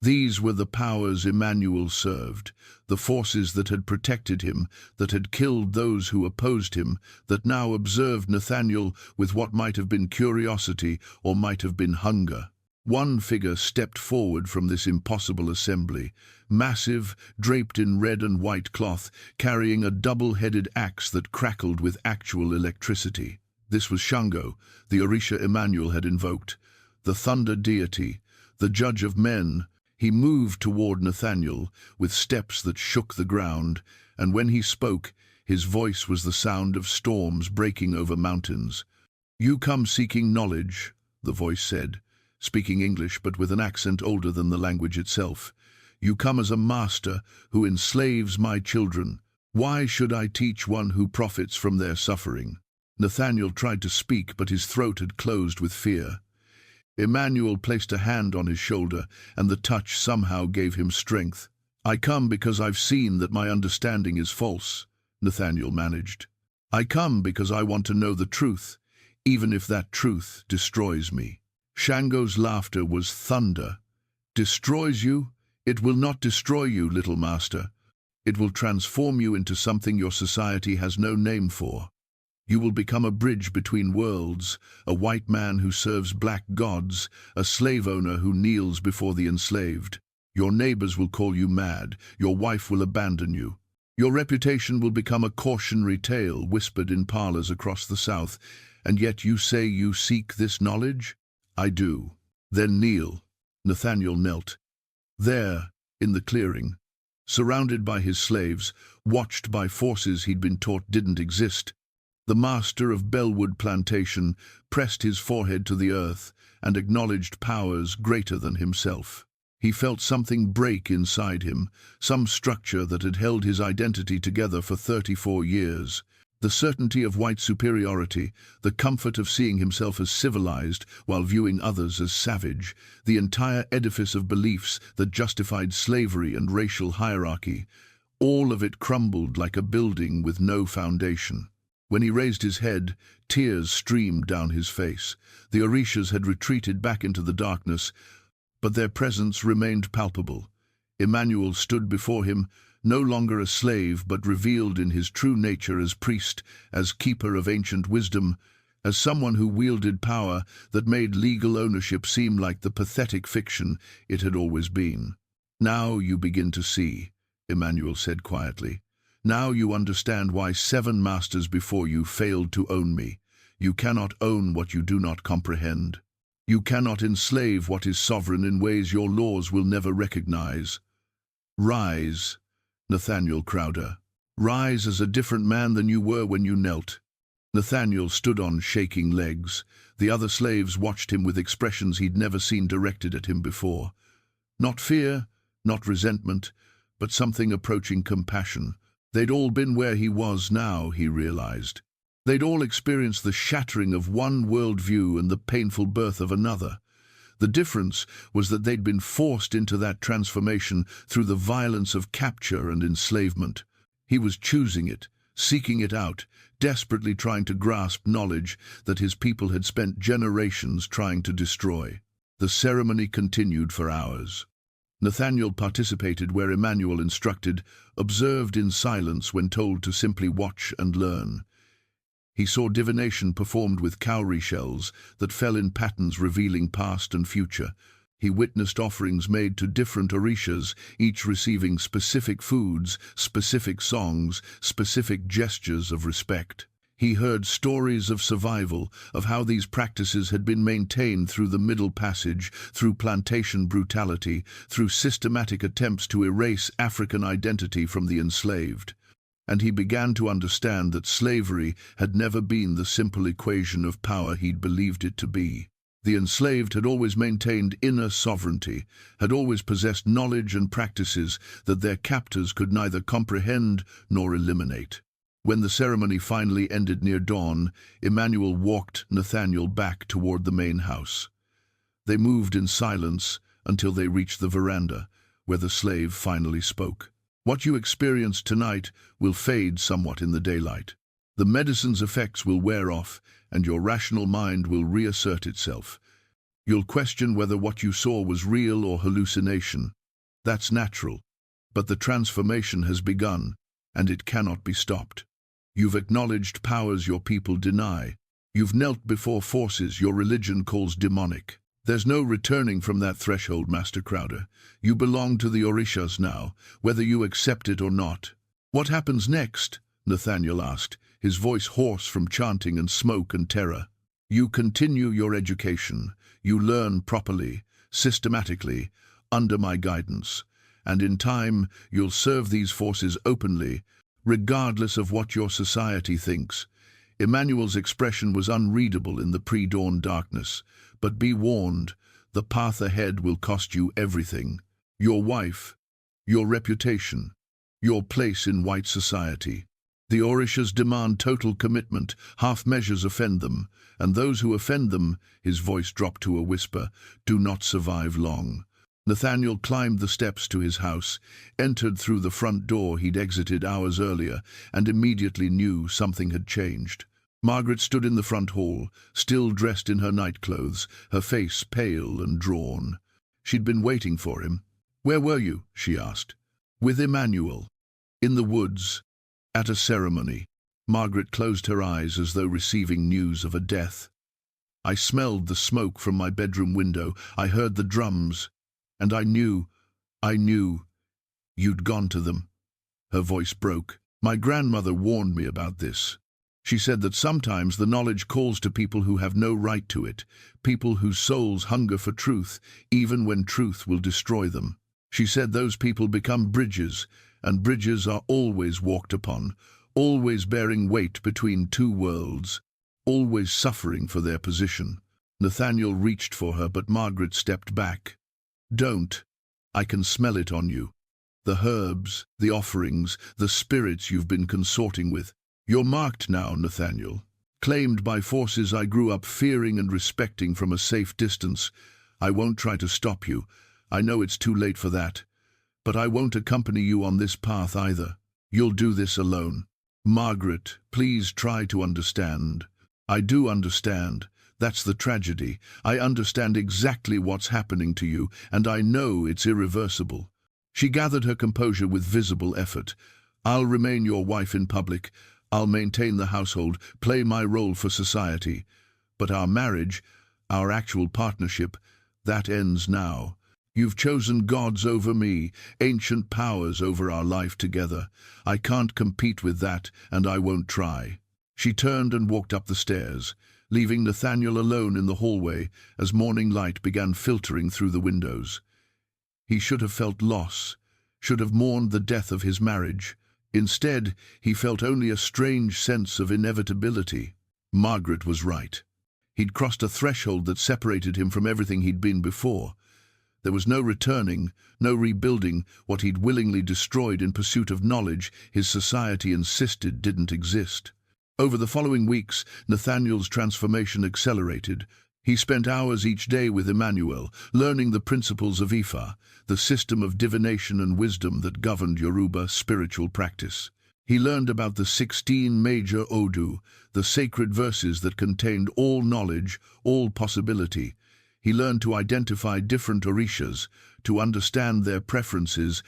These were the powers Emmanuel served, the forces that had protected him, that had killed those who opposed him, that now observed Nathaniel with what might have been curiosity or might have been hunger. One figure stepped forward from this impossible assembly, massive, draped in red and white cloth, carrying a double-headed axe that crackled with actual electricity. This was Shango, the Orisha Emmanuel had invoked, the thunder deity, the judge of men. He moved toward Nathaniel with steps that shook the ground, and when he spoke, his voice was the sound of storms breaking over mountains. You come seeking knowledge, the voice said, speaking English but with an accent older than the language itself. You come as a master who enslaves my children. Why should I teach one who profits from their suffering? Nathaniel tried to speak, but his throat had closed with fear. Emmanuel placed a hand on his shoulder, and the touch somehow gave him strength. I come because I've seen that my understanding is false, Nathaniel managed. I come because I want to know the truth, even if that truth destroys me. Shango's laughter was thunder. Destroys you? It will not destroy you, little master. It will transform you into something your society has no name for. You will become a bridge between worlds, a white man who serves black gods, a slave owner who kneels before the enslaved. Your neighbors will call you mad, your wife will abandon you. Your reputation will become a cautionary tale whispered in parlors across the South, and yet you say you seek this knowledge? I do. Then kneel. Nathaniel knelt. There, in the clearing, surrounded by his slaves, watched by forces he'd been taught didn't exist, the master of Bellwood Plantation pressed his forehead to the earth and acknowledged powers greater than himself. He felt something break inside him, some structure that had held his identity together for 34 years. The certainty of white superiority, the comfort of seeing himself as civilized while viewing others as savage, the entire edifice of beliefs that justified slavery and racial hierarchy, all of it crumbled like a building with no foundation. When he raised his head, tears streamed down his face. The Orishas had retreated back into the darkness, but their presence remained palpable. Emmanuel stood before him, no longer a slave, but revealed in his true nature as priest, as keeper of ancient wisdom, as someone who wielded power that made legal ownership seem like the pathetic fiction it had always been. Now you begin to see, Emmanuel said quietly. Now you understand why 7 masters before you failed to own me. You cannot own what you do not comprehend. You cannot enslave what is sovereign in ways your laws will never recognize. Rise, Nathaniel Crowder. Rise as a different man than you were when you knelt. Nathaniel stood on shaking legs. The other slaves watched him with expressions he'd never seen directed at him before. Not fear, not resentment, but something approaching compassion. They'd all been where he was now, he realized. They'd all experienced the shattering of one worldview and the painful birth of another. The difference was that they'd been forced into that transformation through the violence of capture and enslavement. He was choosing it, seeking it out, desperately trying to grasp knowledge that his people had spent generations trying to destroy. The ceremony continued for hours. Nathaniel participated where Emmanuel instructed, observed in silence when told to simply watch and learn. He saw divination performed with cowrie shells that fell in patterns revealing past and future. He witnessed offerings made to different Orishas, each receiving specific foods, specific songs, specific gestures of respect. He heard stories of survival, of how these practices had been maintained through the Middle Passage, through plantation brutality, through systematic attempts to erase African identity from the enslaved. And he began to understand that slavery had never been the simple equation of power he'd believed it to be. The enslaved had always maintained inner sovereignty, had always possessed knowledge and practices that their captors could neither comprehend nor eliminate. When the ceremony finally ended near dawn, Emmanuel walked Nathaniel back toward the main house. They moved in silence until they reached the veranda, where the slave finally spoke. What you experienced tonight will fade somewhat in the daylight. The medicine's effects will wear off, and your rational mind will reassert itself. You'll question whether what you saw was real or hallucination. That's natural, but the transformation has begun, and it cannot be stopped. You've acknowledged powers your people deny. You've knelt before forces your religion calls demonic. There's no returning from that threshold, Master Crowder. You belong to the Orishas now, whether you accept it or not. What happens next? Nathaniel asked, his voice hoarse from chanting and smoke and terror. You continue your education. You learn properly, systematically, under my guidance. And in time, you'll serve these forces openly, regardless of what your society thinks. Emmanuel's expression was unreadable in the pre-dawn darkness. "But be warned, the path ahead will cost you everything. Your wife, your reputation, your place in white society. The Orishas demand total commitment, half measures offend them, and those who offend them," his voice dropped to a whisper, "do not survive long." Nathaniel climbed the steps to his house, entered through the front door he'd exited hours earlier, and immediately knew something had changed. Margaret stood in the front hall, still dressed in her nightclothes, her face pale and drawn. She'd been waiting for him. "Where were you?" she asked. "With Emmanuel. In the woods. At a ceremony." Margaret closed her eyes as though receiving news of a death. "I smelled the smoke from my bedroom window. I heard the drums. And I knew you'd gone to them." Her voice broke. "My grandmother warned me about this. She said that sometimes the knowledge calls to people who have no right to it, people whose souls hunger for truth, even when truth will destroy them. She said those people become bridges, and bridges are always walked upon, always bearing weight between two worlds, always suffering for their position." Nathaniel reached for her, but Margaret stepped back. "Don't. I can smell it on you. The herbs, the offerings, the spirits you've been consorting with. You're marked now, Nathaniel. Claimed by forces I grew up fearing and respecting from a safe distance. I won't try to stop you. I know it's too late for that. But I won't accompany you on this path either. You'll do this alone. Margaret, please try to understand." "I do understand. That's the tragedy. I understand exactly what's happening to you, and I know it's irreversible." She gathered her composure with visible effort. "I'll remain your wife in public. I'll maintain the household, play my role for society. But our marriage, our actual partnership, that ends now. You've chosen gods over me, ancient powers over our life together. I can't compete with that, and I won't try." She turned and walked up the stairs, leaving Nathaniel alone in the hallway as morning light began filtering through the windows. He should have felt loss, should have mourned the death of his marriage. Instead, he felt only a strange sense of inevitability. Margaret was right. He'd crossed a threshold that separated him from everything he'd been before. There was no returning, no rebuilding what he'd willingly destroyed in pursuit of knowledge his society insisted didn't exist. Over the following weeks, Nathaniel's transformation accelerated. He spent hours each day with Emmanuel, learning the principles of Ifa, the system of divination and wisdom that governed Yoruba spiritual practice. He learned about the 16 major Odu, the sacred verses that contained all knowledge, all possibility. He learned to identify different Orishas, to understand their preferences,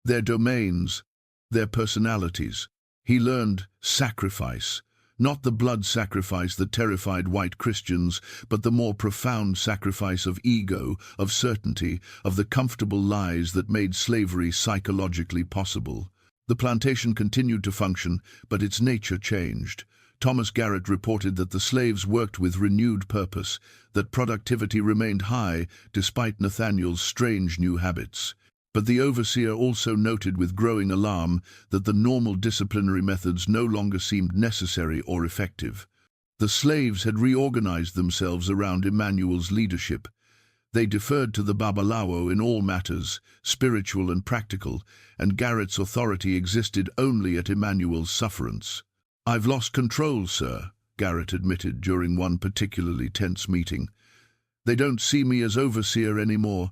their domains, their personalities. He learned sacrifice. Not the blood sacrifice that terrified white Christians, but the more profound sacrifice of ego, of certainty, of the comfortable lies that made slavery psychologically possible. The plantation continued to function, but its nature changed. Thomas Garrett reported that the slaves worked with renewed purpose, that productivity remained high despite Nathaniel's strange new habits. But the overseer also noted with growing alarm that the normal disciplinary methods no longer seemed necessary or effective. The slaves had reorganized themselves around Emmanuel's leadership. They deferred to the Babalawo in all matters, spiritual and practical, and Garrett's authority existed only at Emmanuel's sufferance. "I've lost control, sir," Garrett admitted during one particularly tense meeting. "They don't see me as overseer anymore.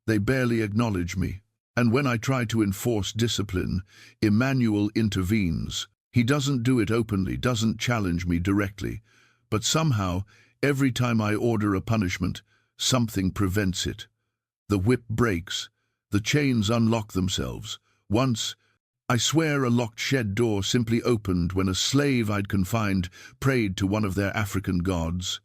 They barely acknowledge me. And when I try to enforce discipline, Emmanuel intervenes. He doesn't do it openly, doesn't challenge me directly. But somehow, every time I order a punishment, something prevents it. The whip breaks. The chains unlock themselves. Once, I swear, a locked shed door simply opened when a slave I'd confined prayed to one of their African gods.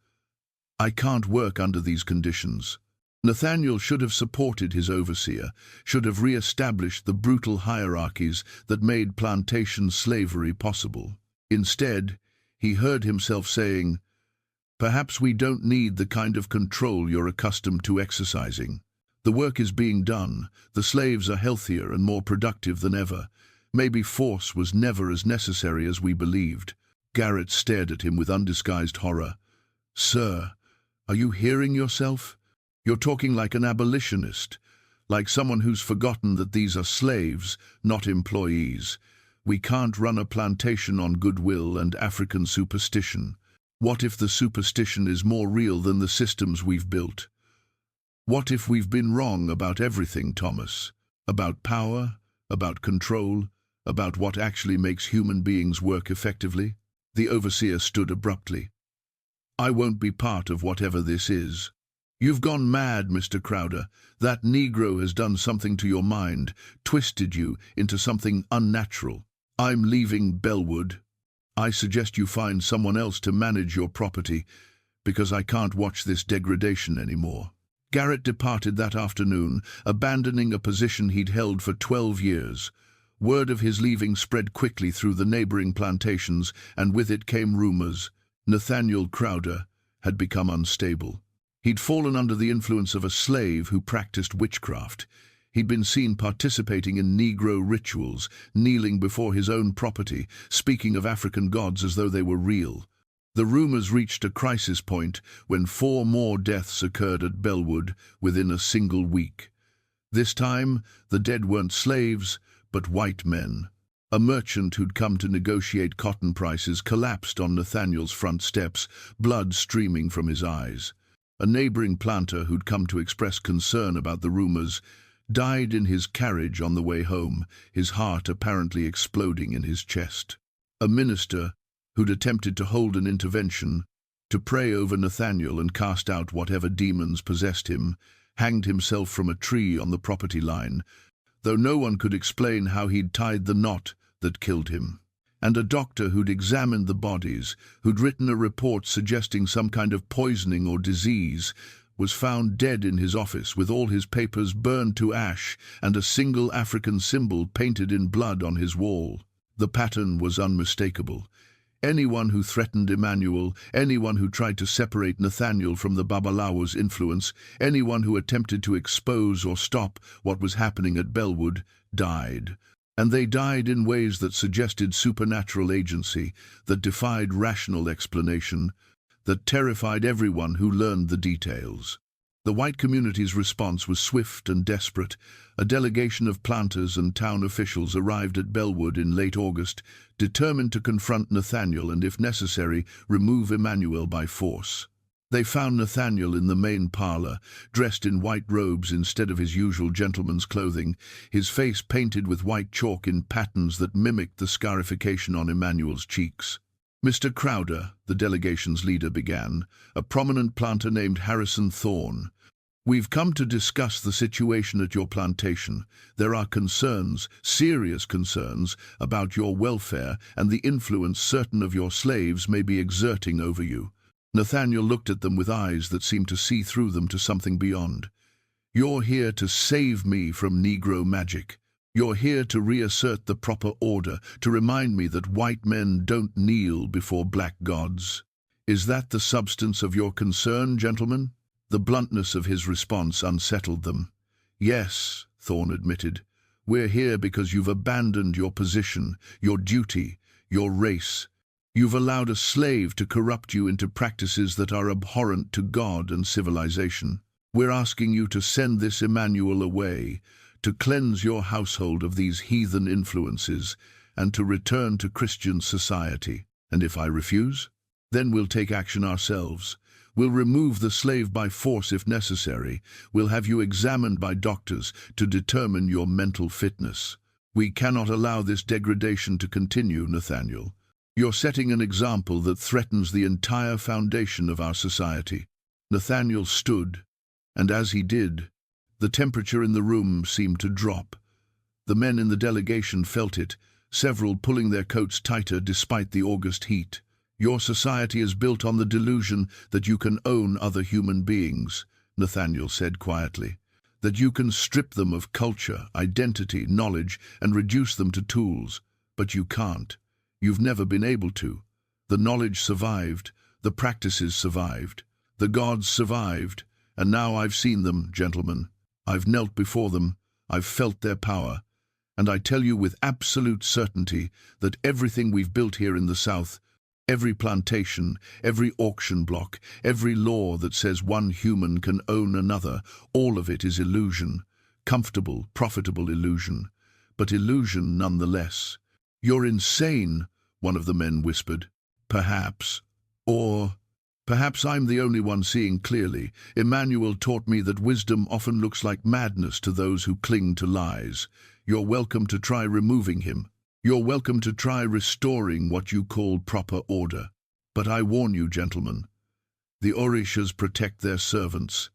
I can't work under these conditions." Nathaniel should have supported his overseer, should have re-established the brutal hierarchies that made plantation slavery possible. Instead, he heard himself saying, "Perhaps we don't need the kind of control you're accustomed to exercising. The work is being done, the slaves are healthier and more productive than ever. Maybe force was never as necessary as we believed." Garrett stared at him with undisguised horror. "Sir, are you hearing yourself? You're talking like an abolitionist, like someone who's forgotten that these are slaves, not employees. We can't run a plantation on goodwill and African superstition. What if the superstition is more real than the systems we've built? What if we've been wrong about everything, Thomas? About power, about control, about what actually makes human beings work effectively?" The overseer stood abruptly. "I won't be part of whatever this is." "You've gone mad, Mr. Crowder. That Negro has done something to your mind, twisted you into something unnatural. I'm leaving Bellwood. I suggest you find someone else to manage your property, because I can't watch this degradation anymore." Garrett departed that afternoon, abandoning a position he'd held for 12 years. Word of his leaving spread quickly through the neighboring plantations, and with it came rumors. Nathaniel Crowder had become unstable. He'd fallen under the influence of a slave who practiced witchcraft. He'd been seen participating in Negro rituals, kneeling before his own property, speaking of African gods as though they were real. The rumors reached a crisis point when 4 more deaths occurred at Bellwood within a single week. This time, the dead weren't slaves, but white men. A merchant who'd come to negotiate cotton prices collapsed on Nathaniel's front steps, blood streaming from his eyes. A neighboring planter who'd come to express concern about the rumors died in his carriage on the way home, his heart apparently exploding in his chest. A minister who'd attempted to hold an intervention, to pray over Nathaniel and cast out whatever demons possessed him, hanged himself from a tree on the property line, though no one could explain how he'd tied the knot that killed him. And a doctor who'd examined the bodies, who'd written a report suggesting some kind of poisoning or disease, was found dead in his office with all his papers burned to ash and a single African symbol painted in blood on his wall. The pattern was unmistakable. Anyone who threatened Emmanuel, anyone who tried to separate Nathaniel from the Babalawo's influence, anyone who attempted to expose or stop what was happening at Bellwood, died. And they died in ways that suggested supernatural agency, that defied rational explanation, that terrified everyone who learned the details. The white community's response was swift and desperate. A delegation of planters and town officials arrived at Bellwood in late August, determined to confront Nathaniel and, if necessary, remove Emmanuel by force. They found Nathaniel in the main parlor, dressed in white robes instead of his usual gentleman's clothing, his face painted with white chalk in patterns that mimicked the scarification on Emmanuel's cheeks. "Mr. Crowder," the delegation's leader began, a prominent planter named Harrison Thorne, "we've come to discuss the situation at your plantation. There are concerns, serious concerns, about your welfare and the influence certain of your slaves may be exerting over you." Nathaniel looked at them with eyes that seemed to see through them to something beyond. "You're here to save me from Negro magic. You're here to reassert the proper order, to remind me that white men don't kneel before black gods. Is that the substance of your concern, gentlemen?" The bluntness of his response unsettled them. "Yes," Thorne admitted. "We're here because you've abandoned your position, your duty, your race. You've allowed a slave to corrupt you into practices that are abhorrent to God and civilization. We're asking you to send this Emmanuel away, to cleanse your household of these heathen influences, and to return to Christian society. And if I refuse, then we'll take action ourselves. We'll remove the slave by force if necessary. We'll have you examined by doctors to determine your mental fitness. We cannot allow this degradation to continue, Nathaniel. You're setting an example that threatens the entire foundation of our society." Nathaniel stood, and as he did, the temperature in the room seemed to drop. The men in the delegation felt it, several pulling their coats tighter despite the August heat. "Your society is built on the delusion that you can own other human beings," Nathaniel said quietly. "That you can strip them of culture, identity, knowledge, and reduce them to tools. But you can't. You've never been able to. The knowledge survived, the practices survived, the gods survived, and now I've seen them, gentlemen. I've knelt before them, I've felt their power, and I tell you with absolute certainty that everything we've built here in the South Every plantation, every auction block, every law that says one human can own another, all of it is illusion. Comfortable, profitable illusion. But illusion nonetheless. "You're insane," one of the men whispered. "Perhaps. Or perhaps I'm the only one seeing clearly. Emmanuel taught me that wisdom often looks like madness to those who cling to lies. You're welcome to try removing him. You're welcome to try restoring what you call proper order. But I warn you, gentlemen, the Orishas protect their servants,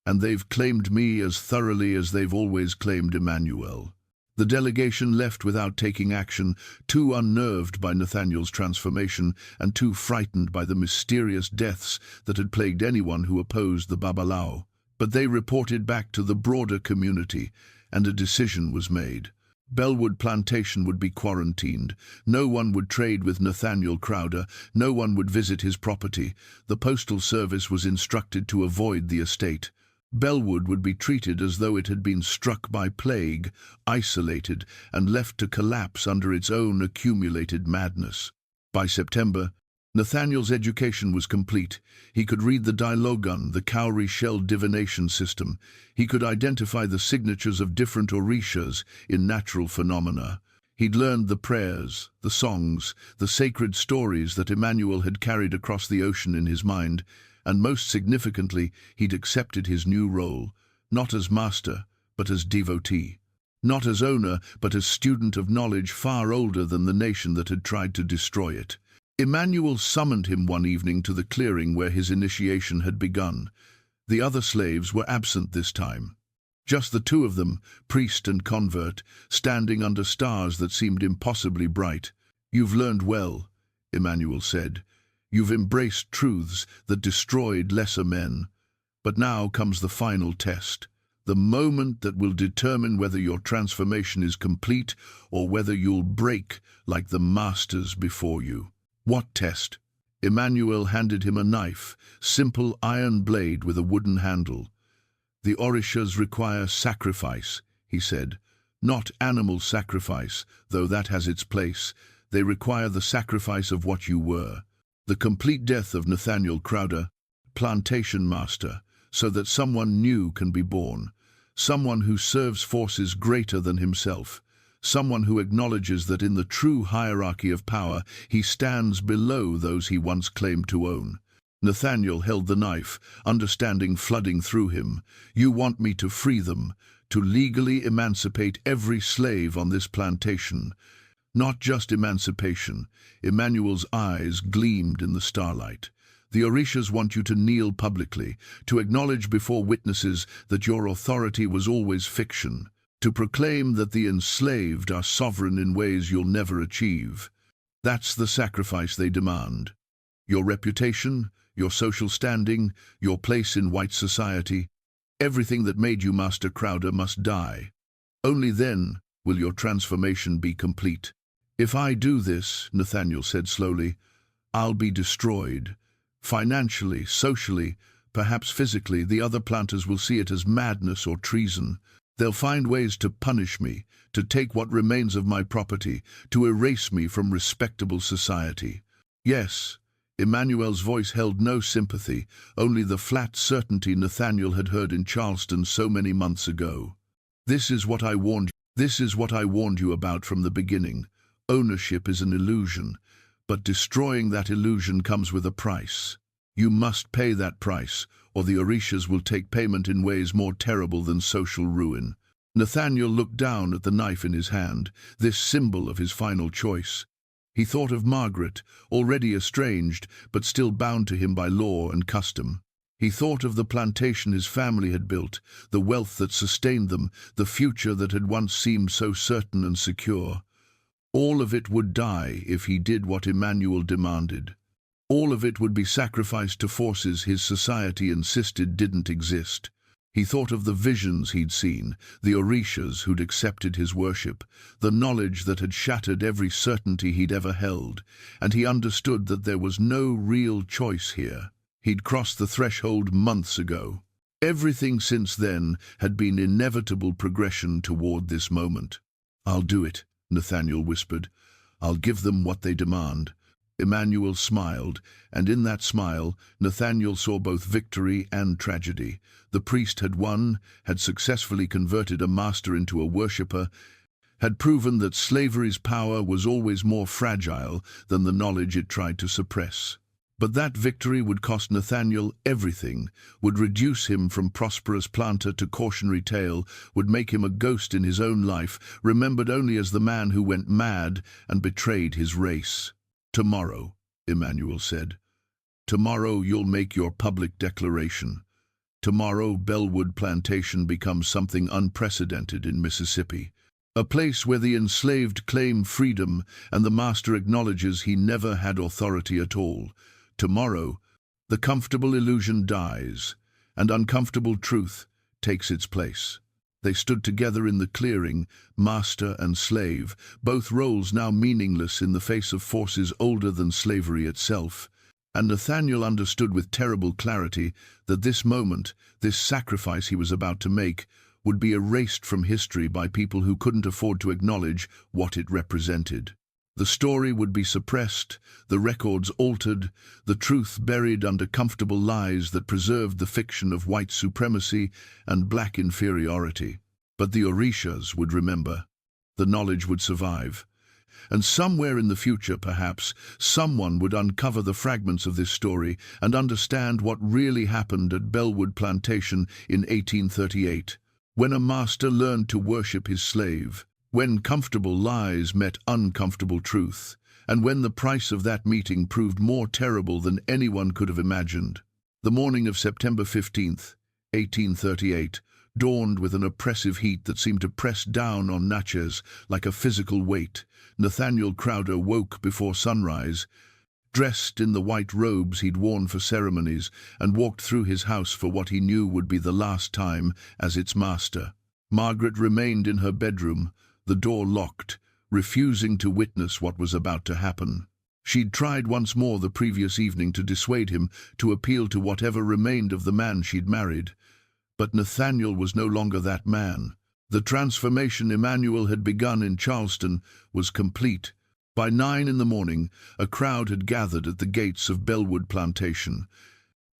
and they've claimed me as thoroughly as they've always claimed Emmanuel." The delegation left without taking action, too unnerved by Nathaniel's transformation and too frightened by the mysterious deaths that had plagued anyone who opposed the Babalao. But they reported back to the broader community, and a decision was made. Bellwood Plantation would be quarantined. No one would trade with Nathaniel Crowder. No one would visit his property. The Postal Service was instructed to avoid the estate. Bellwood would be treated as though it had been struck by plague, isolated, and left to collapse under its own accumulated madness. By September, Nathaniel's education was complete. He could read the Dialogun, the cowrie shell divination system. He could identify the signatures of different Orishas in natural phenomena. He'd learned the prayers, the songs, the sacred stories that Emmanuel had carried across the ocean in his mind, and most significantly, he'd accepted his new role, not as master, but as devotee. Not as owner, but as student of knowledge far older than the nation that had tried to destroy it. Emmanuel summoned him one evening to the clearing where his initiation had begun. The other slaves were absent this time. Just the two of them, priest and convert, standing under stars that seemed impossibly bright. "You've learned well," Emmanuel said. "You've embraced truths that destroyed lesser men. But now comes the final test, the moment that will determine whether your transformation is complete or whether you'll break like the masters before you." "What test?" Emmanuel handed him a knife, simple iron blade with a wooden handle. "The Orishas require sacrifice," he said. "Not animal sacrifice, though that has its place. They require the sacrifice of what you were. The complete death of Nathaniel Crowder, plantation master, so that someone new can be born, someone who serves forces greater than himself, someone who acknowledges that in the true hierarchy of power he stands below those he once claimed to own." Nathaniel held the knife, understanding flooding through him. "You want me to free them, to legally emancipate every slave on this plantation." Not just emancipation. Emmanuel's eyes gleamed in the starlight. "The Orishas want you to kneel publicly, to acknowledge before witnesses that your authority was always fiction, to proclaim that the enslaved are sovereign in ways you'll never achieve. That's the sacrifice they demand. Your reputation, your social standing, your place in white society, everything that made you Master Crowder must die. Only then will your transformation be complete." "If I do this," Nathaniel said slowly, "I'll be destroyed. Financially, socially, perhaps physically. The other planters will see it as madness or treason. They'll find ways to punish me, to take what remains of my property, to erase me from respectable society." "Yes." Emmanuel's voice held no sympathy, only the flat certainty Nathaniel had heard in Charleston so many months ago. This is what I warned you about from the beginning. Ownership is an illusion, but destroying that illusion comes with a price. You must pay that price, or the Orishas will take payment in ways more terrible than social ruin." Nathaniel looked down at the knife in his hand, this symbol of his final choice. He thought of Margaret, already estranged, but still bound to him by law and custom. He thought of the plantation his family had built, the wealth that sustained them, the future that had once seemed so certain and secure. All of it would die if he did what Emmanuel demanded. All of it would be sacrificed to forces his society insisted didn't exist. He thought of the visions he'd seen, the Orishas who'd accepted his worship, the knowledge that had shattered every certainty he'd ever held, and he understood that there was no real choice here. He'd crossed the threshold months ago. Everything since then had been inevitable progression toward this moment. "I'll do it," Nathaniel whispered. "I'll give them what they demand." Emmanuel smiled, and in that smile, Nathaniel saw both victory and tragedy. The priest had won, had successfully converted a master into a worshipper, had proven that slavery's power was always more fragile than the knowledge it tried to suppress. But that victory would cost Nathaniel everything, would reduce him from prosperous planter to cautionary tale, would make him a ghost in his own life, remembered only as the man who went mad and betrayed his race. "Tomorrow," Emmanuel said. "Tomorrow you'll make your public declaration. Tomorrow Bellwood Plantation becomes something unprecedented in Mississippi. A place where the enslaved claim freedom and the master acknowledges he never had authority at all. Tomorrow, the comfortable illusion dies, and uncomfortable truth takes its place." They stood together in the clearing, master and slave, both roles now meaningless in the face of forces older than slavery itself. And Nathaniel understood with terrible clarity that this moment, this sacrifice he was about to make, would be erased from history by people who couldn't afford to acknowledge what it represented. The story would be suppressed, the records altered, the truth buried under comfortable lies that preserved the fiction of white supremacy and black inferiority. But the Orishas would remember. The knowledge would survive. And somewhere in the future, perhaps, someone would uncover the fragments of this story and understand what really happened at Bellwood Plantation in 1838, when a master learned to worship his slave, when comfortable lies met uncomfortable truth, and when the price of that meeting proved more terrible than anyone could have imagined. The morning of September 15th, 1838, dawned with an oppressive heat that seemed to press down on Natchez like a physical weight. Nathaniel Crowder woke before sunrise, dressed in the white robes he'd worn for ceremonies, and walked through his house for what he knew would be the last time as its master. Margaret remained in her bedroom, the door locked, refusing to witness what was about to happen. She'd tried once more the previous evening to dissuade him, to appeal to whatever remained of the man she'd married. But Nathaniel was no longer that man. The transformation Emmanuel had begun in Charleston was complete. By 9 in the morning, a crowd had gathered at the gates of Bellwood Plantation.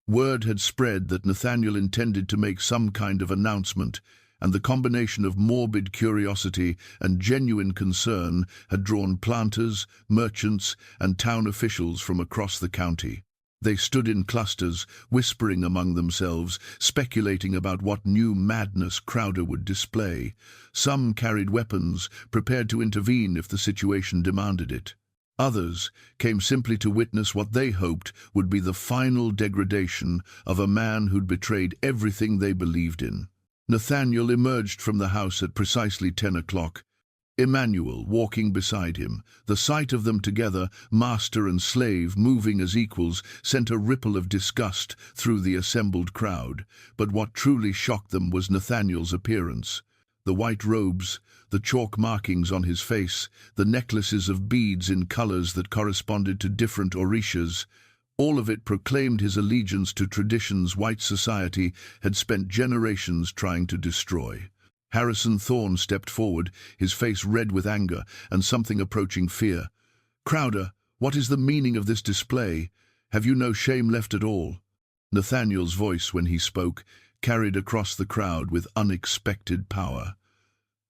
Word had spread that Nathaniel intended to make some kind of announcement, and the combination of morbid curiosity and genuine concern had drawn planters, merchants, and town officials from across the county. They stood in clusters, whispering among themselves, speculating about what new madness Crowder would display. Some carried weapons, prepared to intervene if the situation demanded it. Others came simply to witness what they hoped would be the final degradation of a man who'd betrayed everything they believed in. Nathaniel emerged from the house at precisely 10 o'clock. Emmanuel walking beside him. The sight of them together, master and slave, moving as equals, sent a ripple of disgust through the assembled crowd. But what truly shocked them was Nathaniel's appearance. The white robes, the chalk markings on his face, the necklaces of beads in colors that corresponded to different Orishas, all of it proclaimed his allegiance to traditions white society had spent generations trying to destroy. Harrison Thorne stepped forward, his face red with anger and something approaching fear. "Crowder, what is the meaning of this display? Have you no shame left at all?" Nathaniel's voice, when he spoke, carried across the crowd with unexpected power.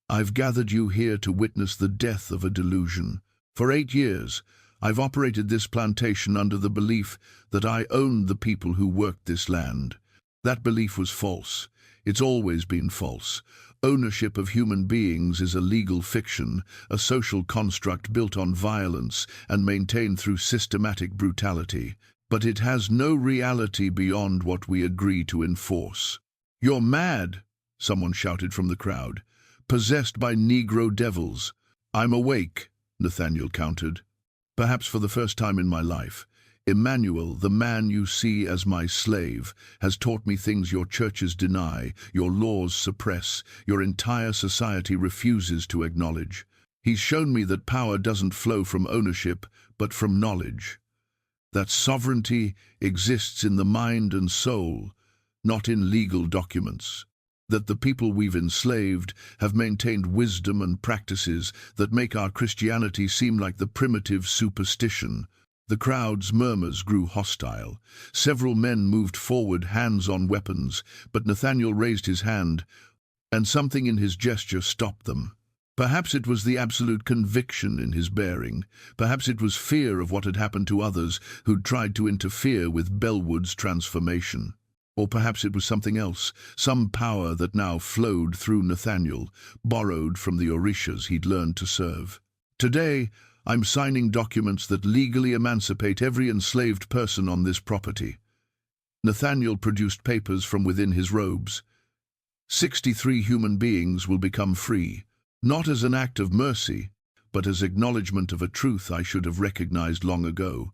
"I've gathered you here to witness the death of a delusion. For 8 years, I've operated this plantation under the belief that I owned the people who worked this land. That belief was false. It's always been false. Ownership of human beings is a legal fiction, a social construct built on violence and maintained through systematic brutality. But it has no reality beyond what we agree to enforce." "You're mad," someone shouted from the crowd. "Possessed by Negro devils." "I'm awake," Nathaniel countered. "Perhaps for the first time in my life. Emmanuel, the man you see as my slave, has taught me things your churches deny, your laws suppress, your entire society refuses to acknowledge. He's shown me that power doesn't flow from ownership, but from knowledge. That sovereignty exists in the mind and soul, not in legal documents. That the people we've enslaved have maintained wisdom and practices that make our Christianity seem like the primitive superstition. The crowd's murmurs grew hostile. Several men moved forward, hands on weapons, but Nathaniel raised his hand, and something in his gesture stopped them. Perhaps it was the absolute conviction in his bearing. Perhaps it was fear of what had happened to others who'd tried to interfere with Bellwood's transformation. Or perhaps it was something else, some power that now flowed through Nathaniel, borrowed from the Orishas he'd learned to serve. "Today, I'm signing documents that legally emancipate every enslaved person on this property." Nathaniel produced papers from within his robes. 63 human beings will become free, not as an act of mercy, but as acknowledgement of a truth I should have recognized long ago.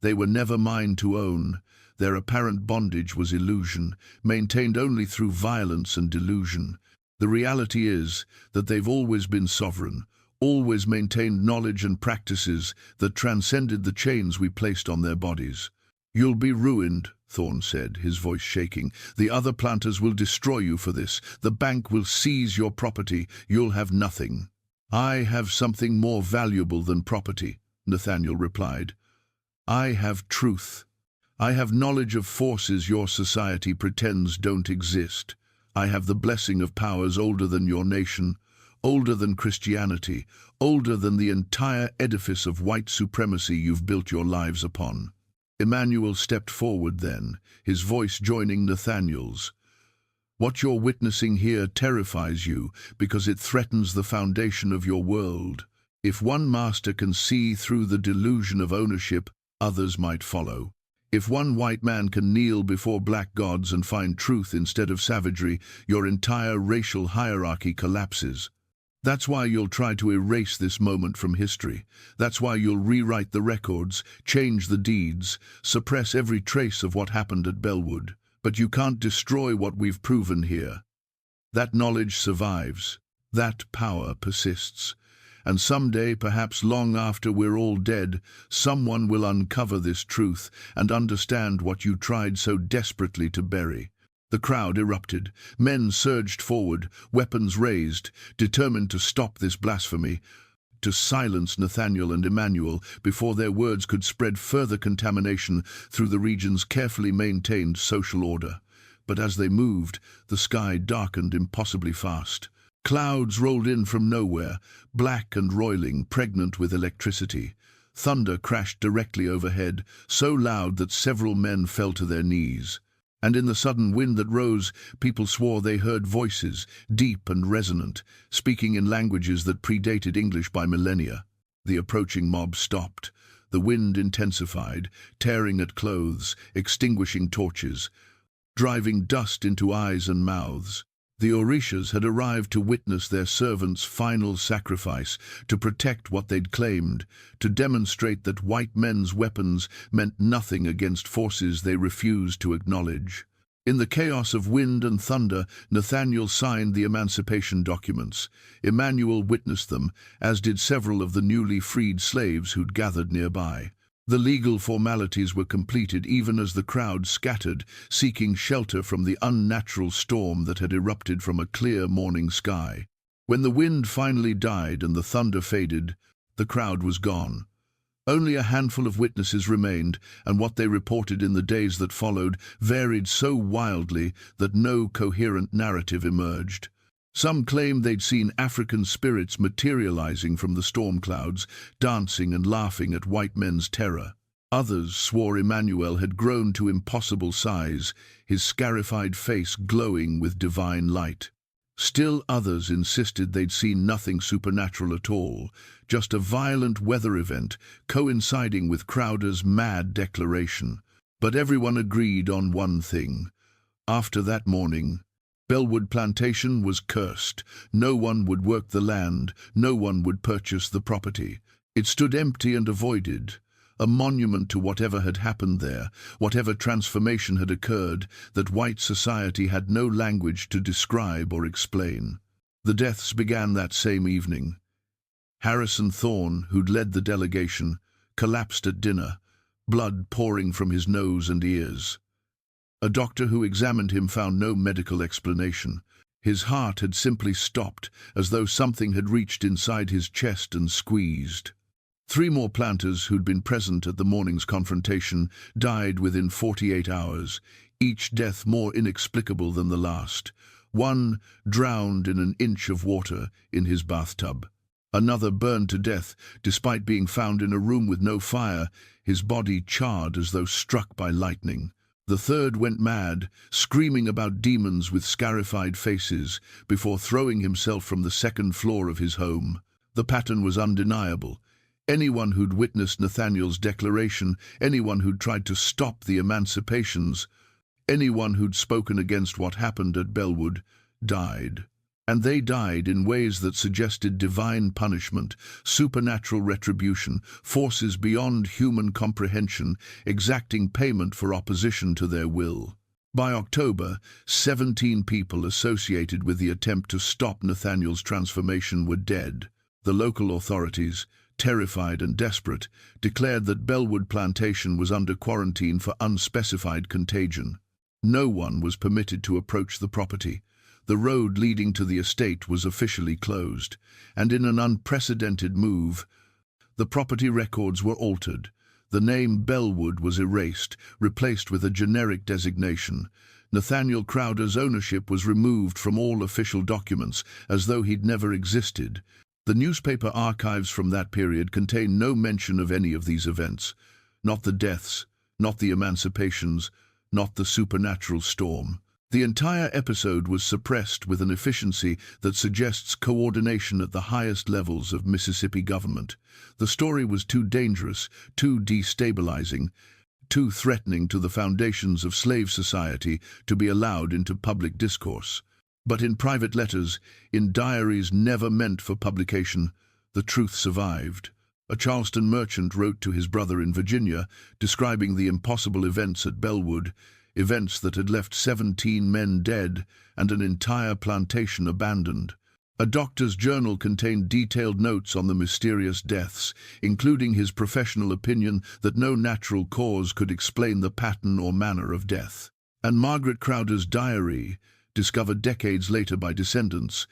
They were never mine to own. Their apparent bondage was illusion, maintained only through violence and delusion. The reality is that they've always been sovereign, always maintained knowledge and practices that transcended the chains we placed on their bodies. "You'll be ruined," Thorne said, his voice shaking. "The other planters will destroy you for this. The bank will seize your property. You'll have nothing." "I have something more valuable than property," Nathaniel replied. "I have truth. I have knowledge of forces your society pretends don't exist. I have the blessing of powers older than your nation, older than Christianity, older than the entire edifice of white supremacy you've built your lives upon." Emmanuel stepped forward then, his voice joining Nathaniel's. "What you're witnessing here terrifies you because it threatens the foundation of your world. If one master can see through the delusion of ownership, others might follow. If one white man can kneel before black gods and find truth instead of savagery, your entire racial hierarchy collapses. That's why you'll try to erase this moment from history. That's why you'll rewrite the records, change the deeds, suppress every trace of what happened at Bellwood. But you can't destroy what we've proven here. That knowledge survives. That power persists. And someday, perhaps long after we're all dead, someone will uncover this truth and understand what you tried so desperately to bury." The crowd erupted. Men surged forward, weapons raised, determined to stop this blasphemy, to silence Nathaniel and Emmanuel before their words could spread further contamination through the region's carefully maintained social order. But as they moved, the sky darkened impossibly fast. Clouds rolled in from nowhere, black and roiling, pregnant with electricity. Thunder crashed directly overhead, so loud that several men fell to their knees. And in the sudden wind that rose, people swore they heard voices, deep and resonant, speaking in languages that predated English by millennia. The approaching mob stopped. The wind intensified, tearing at clothes, extinguishing torches, driving dust into eyes and mouths. The Orishas had arrived to witness their servants' final sacrifice, to protect what they'd claimed, to demonstrate that white men's weapons meant nothing against forces they refused to acknowledge. In the chaos of wind and thunder, Nathaniel signed the emancipation documents. Emmanuel witnessed them, as did several of the newly freed slaves who'd gathered nearby. The legal formalities were completed even as the crowd scattered, seeking shelter from the unnatural storm that had erupted from a clear morning sky. When the wind finally died and the thunder faded, the crowd was gone. Only a handful of witnesses remained, and what they reported in the days that followed varied so wildly that no coherent narrative emerged. Some claimed they'd seen African spirits materializing from the storm clouds, dancing and laughing at white men's terror. Others swore Emmanuel had grown to impossible size, his scarified face glowing with divine light. Still others insisted they'd seen nothing supernatural at all, just a violent weather event coinciding with Crowder's mad declaration. But everyone agreed on one thing. After that morning, Bellwood Plantation was cursed. No one would work the land, no one would purchase the property. It stood empty and avoided, a monument to whatever had happened there, whatever transformation had occurred that white society had no language to describe or explain. The deaths began that same evening. Harrison Thorne, who'd led the delegation, collapsed at dinner, blood pouring from his nose and ears. A doctor who examined him found no medical explanation. His heart had simply stopped, as though something had reached inside his chest and squeezed. 3 more planters who'd been present at the morning's confrontation died within 48 hours, each death more inexplicable than the last. One drowned in an inch of water in his bathtub. Another burned to death, despite being found in a room with no fire, his body charred as though struck by lightning. The third went mad, screaming about demons with scarified faces, before throwing himself from the 2nd floor of his home. The pattern was undeniable. Anyone who'd witnessed Nathaniel's declaration, anyone who'd tried to stop the emancipations, anyone who'd spoken against what happened at Bellwood, died. And they died in ways that suggested divine punishment, supernatural retribution, forces beyond human comprehension, exacting payment for opposition to their will. By October, 17 people associated with the attempt to stop Nathaniel's transformation were dead. The local authorities, terrified and desperate, declared that Bellwood Plantation was under quarantine for unspecified contagion. No one was permitted to approach the property. The road leading to the estate was officially closed, and in an unprecedented move, the property records were altered. The name Bellwood was erased, replaced with a generic designation. Nathaniel Crowder's ownership was removed from all official documents, as though he'd never existed. The newspaper archives from that period contain no mention of any of these events. Not the deaths, not the emancipations, not the supernatural storm. The entire episode was suppressed with an efficiency that suggests coordination at the highest levels of Mississippi government. The story was too dangerous, too destabilizing, too threatening to the foundations of slave society to be allowed into public discourse. But in private letters, in diaries never meant for publication, the truth survived. A Charleston merchant wrote to his brother in Virginia, describing the impossible events at Bellwood, events that had left 17 men dead and an entire plantation abandoned. A doctor's journal contained detailed notes on the mysterious deaths, including his professional opinion that no natural cause could explain the pattern or manner of death. And Margaret Crowder's diary, discovered decades later by descendants,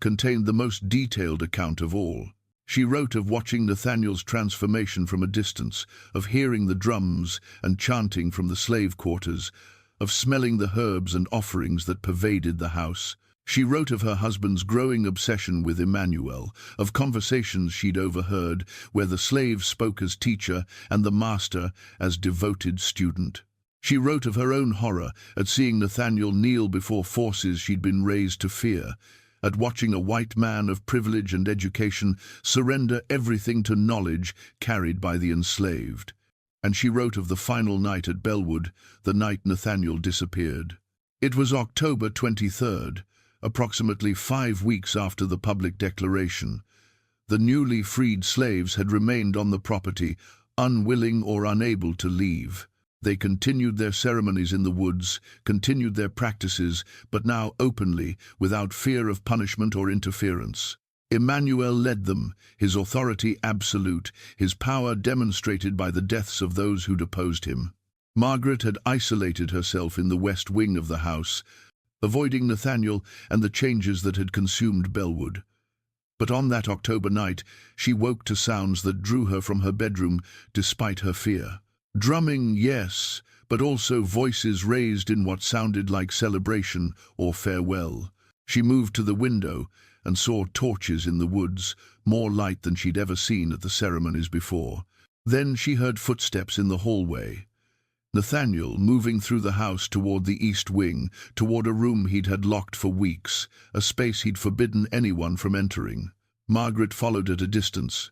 contained the most detailed account of all. She wrote of watching Nathaniel's transformation from a distance, of hearing the drums and chanting from the slave quarters, of smelling the herbs and offerings that pervaded the house. She wrote of her husband's growing obsession with Emmanuel, of conversations she'd overheard where the slave spoke as teacher and the master as devoted student. She wrote of her own horror at seeing Nathaniel kneel before forces she'd been raised to fear, at watching a white man of privilege and education surrender everything to knowledge carried by the enslaved. And she wrote of the final night at Bellwood, the night Nathaniel disappeared. It was October 23rd, approximately 5 weeks after the public declaration. The newly freed slaves had remained on the property, unwilling or unable to leave. They continued their ceremonies in the woods, continued their practices, but now openly, without fear of punishment or interference. Emmanuel led them, his authority absolute, his power demonstrated by the deaths of those who'd opposed him. Margaret had isolated herself in the west wing of the house, avoiding Nathaniel and the changes that had consumed Bellwood. But on that October night, she woke to sounds that drew her from her bedroom despite her fear. Drumming, yes, but also voices raised in what sounded like celebration or farewell. She moved to the window and saw torches in the woods, more light than she'd ever seen at the ceremonies before. Then she heard footsteps in the hallway. Nathaniel moving through the house toward the east wing, toward a room he'd had locked for weeks, a space he'd forbidden anyone from entering. Margaret followed at a distance,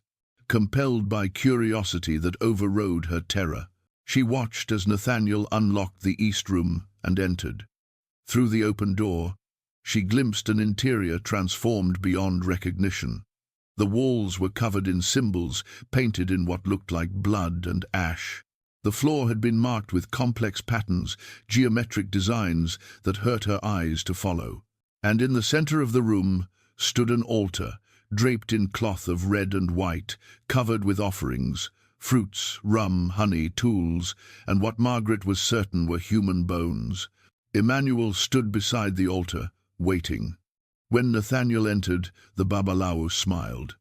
compelled by curiosity that overrode her terror. She watched as Nathaniel unlocked the east room and entered. Through the open door, she glimpsed an interior transformed beyond recognition. The walls were covered in symbols, painted in what looked like blood and ash. The floor had been marked with complex patterns, geometric designs that hurt her eyes to follow. And in the center of the room stood an altar, draped in cloth of red and white, covered with offerings, fruits, rum, honey, tools, and what Margaret was certain were human bones. Emmanuel stood beside the altar, waiting. When Nathaniel entered, the Babalawo smiled.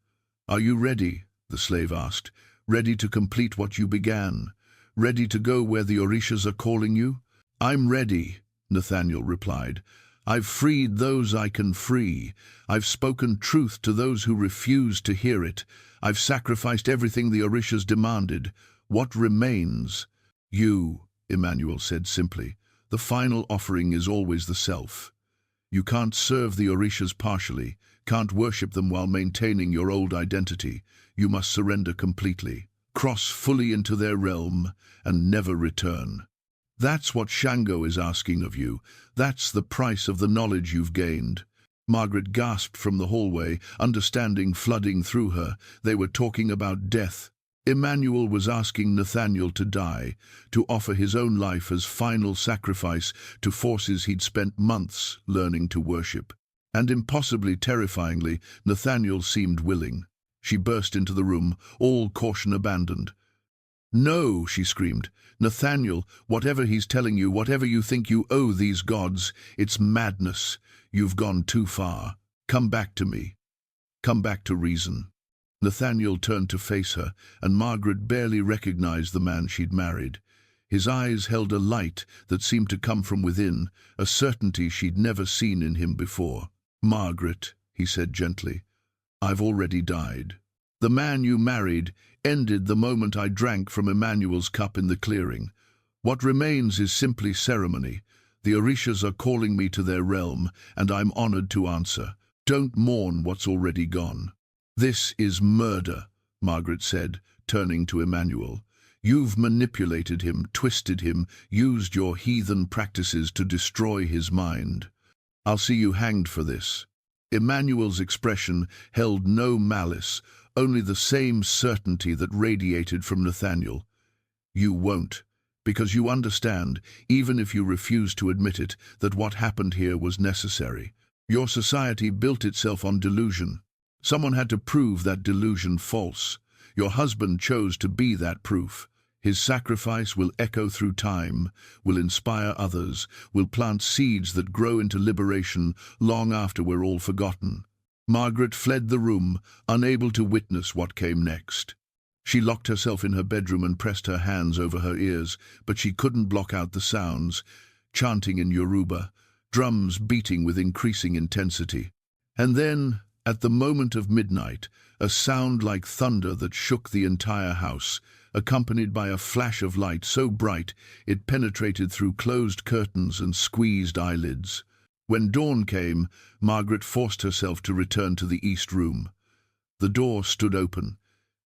"Are you ready?" the slave asked. "Ready to complete what you began? Ready to go where the Orishas are calling you?" "I'm ready," Nathaniel replied. "I've freed those I can free. I've spoken truth to those who refuse to hear it. I've sacrificed everything the Orishas demanded. What remains?" "You," Emmanuel said simply. "The final offering is always the self. You can't serve the Orishas partially, can't worship them while maintaining your old identity. You must surrender completely, cross fully into their realm, and never return. That's what Shango is asking of you. That's the price of the knowledge you've gained." Margaret gasped from the hallway, understanding flooding through her. They were talking about death. Emmanuel was asking Nathaniel to die, to offer his own life as final sacrifice to forces he'd spent months learning to worship. And impossibly terrifyingly, Nathaniel seemed willing. She burst into the room, all caution abandoned. "No," she screamed. "Nathaniel, whatever he's telling you, whatever you think you owe these gods, it's madness. You've gone too far. Come back to me. Come back to reason." Nathaniel turned to face her, and Margaret barely recognized the man she'd married. His eyes held a light that seemed to come from within, a certainty she'd never seen in him before. "Margaret," he said gently, "I've already died. The man you married ended the moment I drank from Emmanuel's cup in the clearing. What remains is simply ceremony. The Orishas are calling me to their realm, and I'm honored to answer. Don't mourn what's already gone." "This is murder," Margaret said, turning to Emmanuel. "You've manipulated him, twisted him, used your heathen practices to destroy his mind. I'll see you hanged for this." Emmanuel's expression held no malice, only the same certainty that radiated from Nathaniel. "You won't, because you understand, even if you refuse to admit it, that what happened here was necessary. Your society built itself on delusion. Someone had to prove that delusion false. Your husband chose to be that proof. His sacrifice will echo through time, will inspire others, will plant seeds that grow into liberation long after we're all forgotten." Margaret fled the room, unable to witness what came next. She locked herself in her bedroom and pressed her hands over her ears, but she couldn't block out the sounds, chanting in Yoruba, drums beating with increasing intensity. And then, at the moment of midnight, a sound like thunder that shook the entire house, accompanied by a flash of light so bright it penetrated through closed curtains and squeezed eyelids. When dawn came, Margaret forced herself to return to the east room. The door stood open.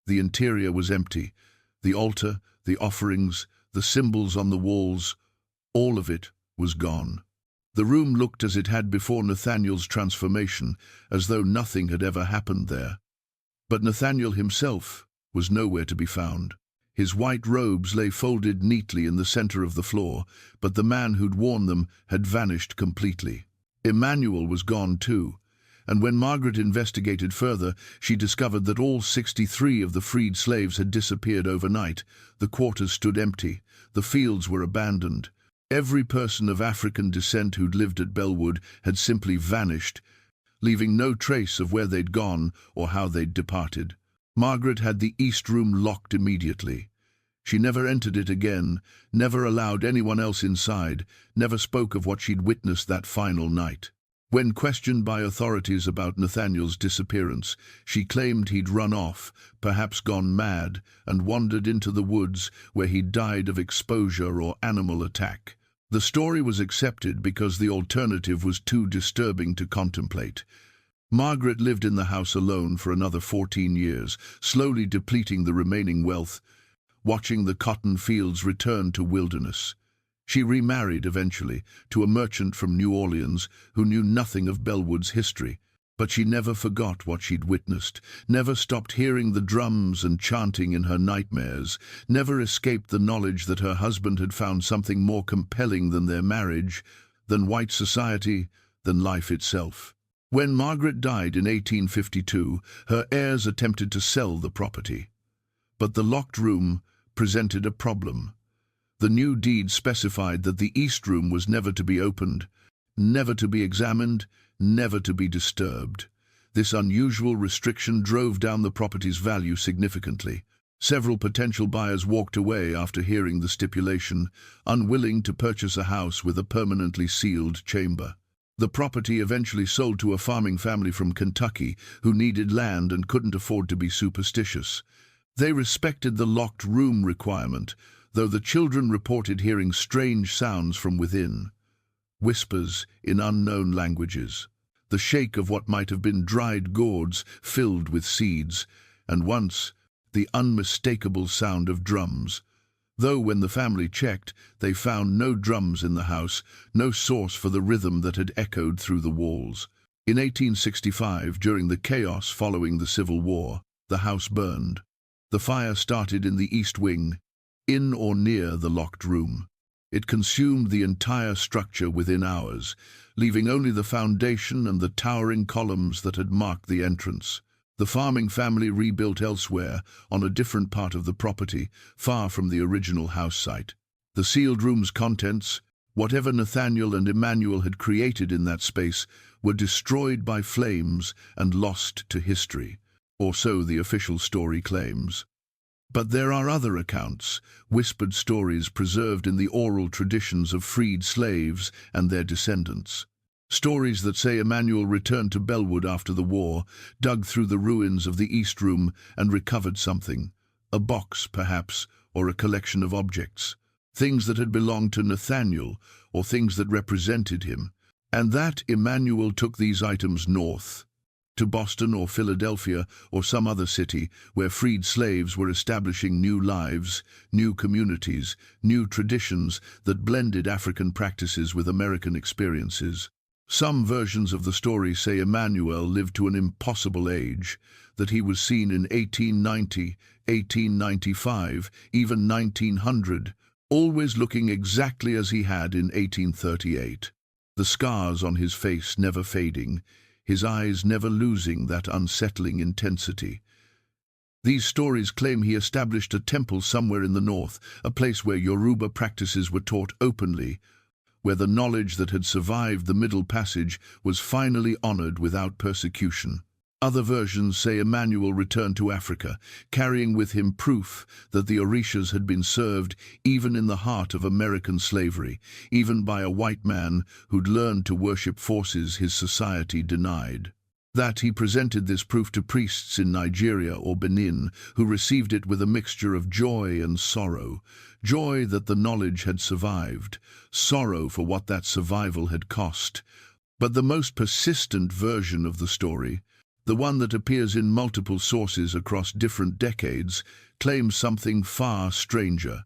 The interior was empty. The altar, the offerings, the symbols on the walls, all of it was gone. The room looked as it had before Nathaniel's transformation, as though nothing had ever happened there. But Nathaniel himself was nowhere to be found. His white robes lay folded neatly in the center of the floor, but the man who'd worn them had vanished completely. Emmanuel was gone too, and when Margaret investigated further, she discovered that all 63 of the freed slaves had disappeared overnight. The quarters stood empty. The fields were abandoned. Every person of African descent who'd lived at Bellwood had simply vanished, leaving no trace of where they'd gone or how they'd departed. Margaret had the east room locked immediately. She never entered it again, never allowed anyone else inside, never spoke of what she'd witnessed that final night. When questioned by authorities about Nathaniel's disappearance, she claimed he'd run off, perhaps gone mad, and wandered into the woods where he'd died of exposure or animal attack. The story was accepted because the alternative was too disturbing to contemplate. Margaret lived in the house alone for another 14 years, slowly depleting the remaining wealth, watching the cotton fields return to wilderness. She remarried eventually to a merchant from New Orleans who knew nothing of Bellwood's history, but she never forgot what she'd witnessed, never stopped hearing the drums and chanting in her nightmares, never escaped the knowledge that her husband had found something more compelling than their marriage, than white society, than life itself. When Margaret died in 1852, her heirs attempted to sell the property. But the locked room presented a problem. The new deed specified that the east room was never to be opened, never to be examined, never to be disturbed. This unusual restriction drove down the property's value significantly. Several potential buyers walked away after hearing the stipulation, unwilling to purchase a house with a permanently sealed chamber. The property eventually sold to a farming family from Kentucky who needed land and couldn't afford to be superstitious. They respected the locked room requirement, though the children reported hearing strange sounds from within. Whispers in unknown languages. The shake of what might have been dried gourds filled with seeds, and once, the unmistakable sound of drums. Though when the family checked, they found no drums in the house, no source for the rhythm that had echoed through the walls. In 1865, during the chaos following the Civil War, the house burned. The fire started in the east wing, in or near the locked room. It consumed the entire structure within hours, leaving only the foundation and the towering columns that had marked the entrance. The farming family rebuilt elsewhere, on a different part of the property, far from the original house site. The sealed room's contents, whatever Nathaniel and Emmanuel had created in that space, were destroyed by flames and lost to history, or so the official story claims. But there are other accounts, whispered stories preserved in the oral traditions of freed slaves and their descendants. Stories that say Emmanuel returned to Bellwood after the war, dug through the ruins of the East Room and recovered something, a box, perhaps, or a collection of objects, things that had belonged to Nathaniel, or things that represented him, and that Emmanuel took these items north, to Boston or Philadelphia or some other city where freed slaves were establishing new lives, new communities, new traditions that blended African practices with American experiences. Some versions of the story say Emmanuel lived to an impossible age, that he was seen in 1890, 1895, even 1900, always looking exactly as he had in 1838. The scars on his face never fading, his eyes never losing that unsettling intensity. These stories claim he established a temple somewhere in the north, a place where Yoruba practices were taught openly, where the knowledge that had survived the Middle Passage was finally honored without persecution. Other versions say Emmanuel returned to Africa, carrying with him proof that the Orishas had been served even in the heart of American slavery, even by a white man who'd learned to worship forces his society denied. That he presented this proof to priests in Nigeria or Benin, who received it with a mixture of joy and sorrow. Joy that the knowledge had survived, sorrow for what that survival had cost. But the most persistent version of the story, the one that appears in multiple sources across different decades, claims something far stranger.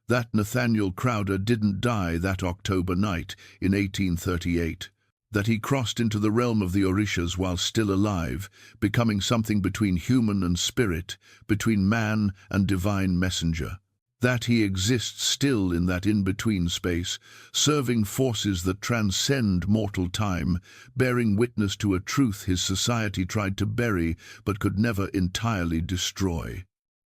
That Nathaniel Crowder didn't die that October night in 1838. That he crossed into the realm of the Orishas while still alive, becoming something between human and spirit, between man and divine messenger. That he exists still in that in-between space, serving forces that transcend mortal time, bearing witness to a truth his society tried to bury but could never entirely destroy.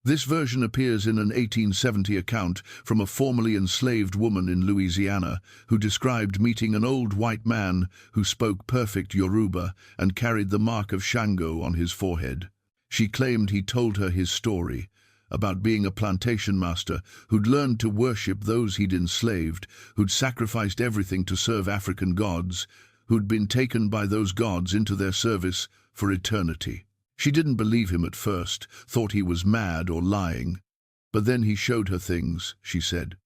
This version appears in an 1870 account from a formerly enslaved woman in Louisiana who described meeting an old white man who spoke perfect Yoruba and carried the mark of Shango on his forehead. She claimed he told her his story, about being a plantation master who'd learned to worship those he'd enslaved, who'd sacrificed everything to serve African gods, who'd been taken by those gods into their service for eternity. She didn't believe him at first, thought he was mad or lying. But then he showed her things, she said.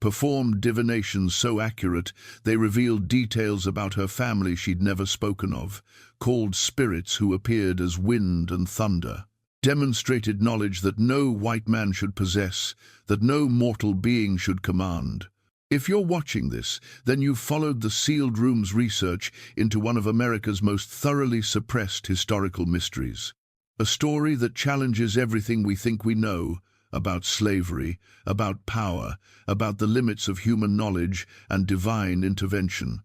Performed divinations so accurate they revealed details about her family she'd never spoken of, called spirits who appeared as wind and thunder. Demonstrated knowledge that no white man should possess, that no mortal being should command. If you're watching this, then you've followed the Sealed Room's research into one of America's most thoroughly suppressed historical mysteries. A story that challenges everything we think we know about slavery, about power, about the limits of human knowledge and divine intervention.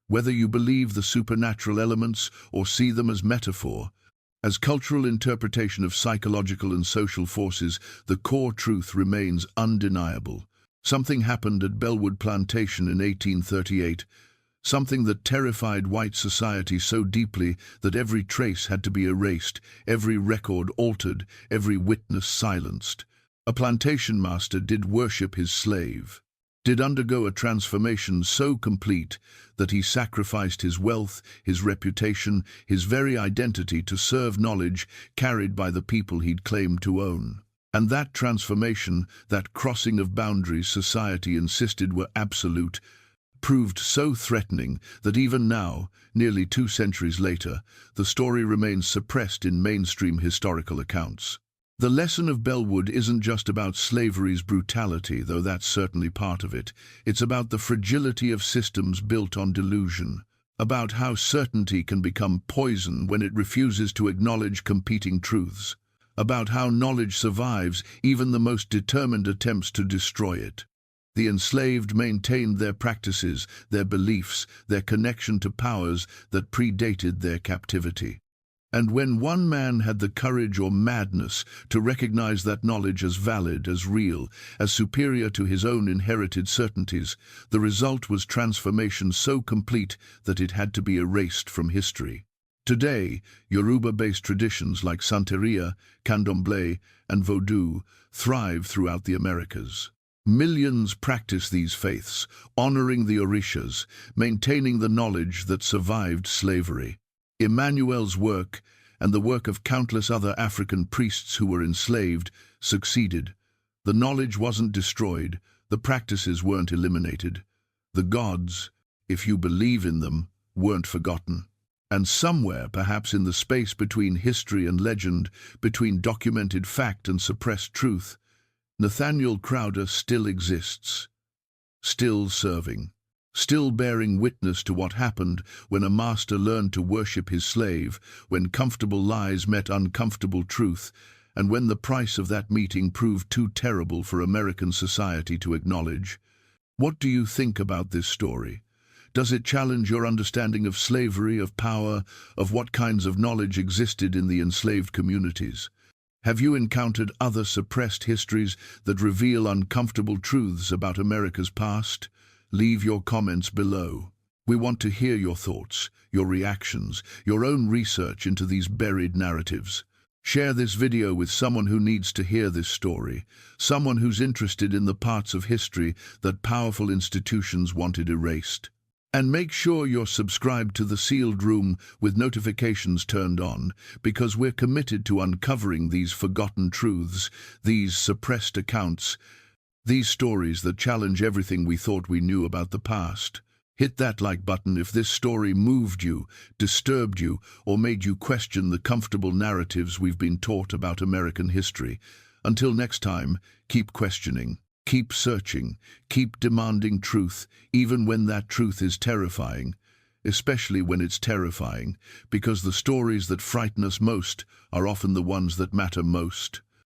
Whether you believe the supernatural elements or see them as metaphor, as cultural interpretation of psychological and social forces, the core truth remains undeniable. Something happened at Bellwood Plantation in 1838, something that terrified white society so deeply that every trace had to be erased, every record altered, every witness silenced. A plantation master did worship his slave, did undergo a transformation so complete that he sacrificed his wealth, his reputation, his very identity to serve knowledge carried by the people he'd claimed to own. And that transformation, that crossing of boundaries society insisted were absolute, proved so threatening that even now, nearly 2 centuries later, the story remains suppressed in mainstream historical accounts. The lesson of Bellwood isn't just about slavery's brutality, though that's certainly part of it. It's about the fragility of systems built on delusion, about how certainty can become poison when it refuses to acknowledge competing truths, about how knowledge survives even the most determined attempts to destroy it. The enslaved maintained their practices, their beliefs, their connection to powers that predated their captivity. And when one man had the courage or madness to recognize that knowledge as valid, as real, as superior to his own inherited certainties, the result was transformation so complete that it had to be erased from history. Today, Yoruba-based traditions like Santeria, Candomblé, and Vodou thrive throughout the Americas. Millions practice these faiths, honoring the Orishas, maintaining the knowledge that survived slavery. Emmanuel's work, and the work of countless other African priests who were enslaved, succeeded. The knowledge wasn't destroyed, the practices weren't eliminated. The gods, if you believe in them, weren't forgotten. And somewhere, perhaps in the space between history and legend, between documented fact and suppressed truth, Nathaniel Crowder still exists, still serving, still bearing witness to what happened when a master learned to worship his slave, when comfortable lies met uncomfortable truth, and when the price of that meeting proved too terrible for American society to acknowledge. What do you think about this story? Does it challenge your understanding of slavery, of power, of what kinds of knowledge existed in the enslaved communities? Have you encountered other suppressed histories that reveal uncomfortable truths about America's past? Leave your comments below. We want to hear your thoughts, your reactions, your own research into these buried narratives. Share this video with someone who needs to hear this story, someone who's interested in the parts of history that powerful institutions wanted erased. And make sure you're subscribed to the Sealed Room with notifications turned on, because we're committed to uncovering these forgotten truths, these suppressed accounts, these stories that challenge everything we thought we knew about the past. Hit that like button if this story moved you, disturbed you, or made you question the comfortable narratives we've been taught about American history. Until next time, keep questioning. Keep searching, keep demanding truth, even when that truth is terrifying, especially when it's terrifying, because the stories that frighten us most are often the ones that matter most.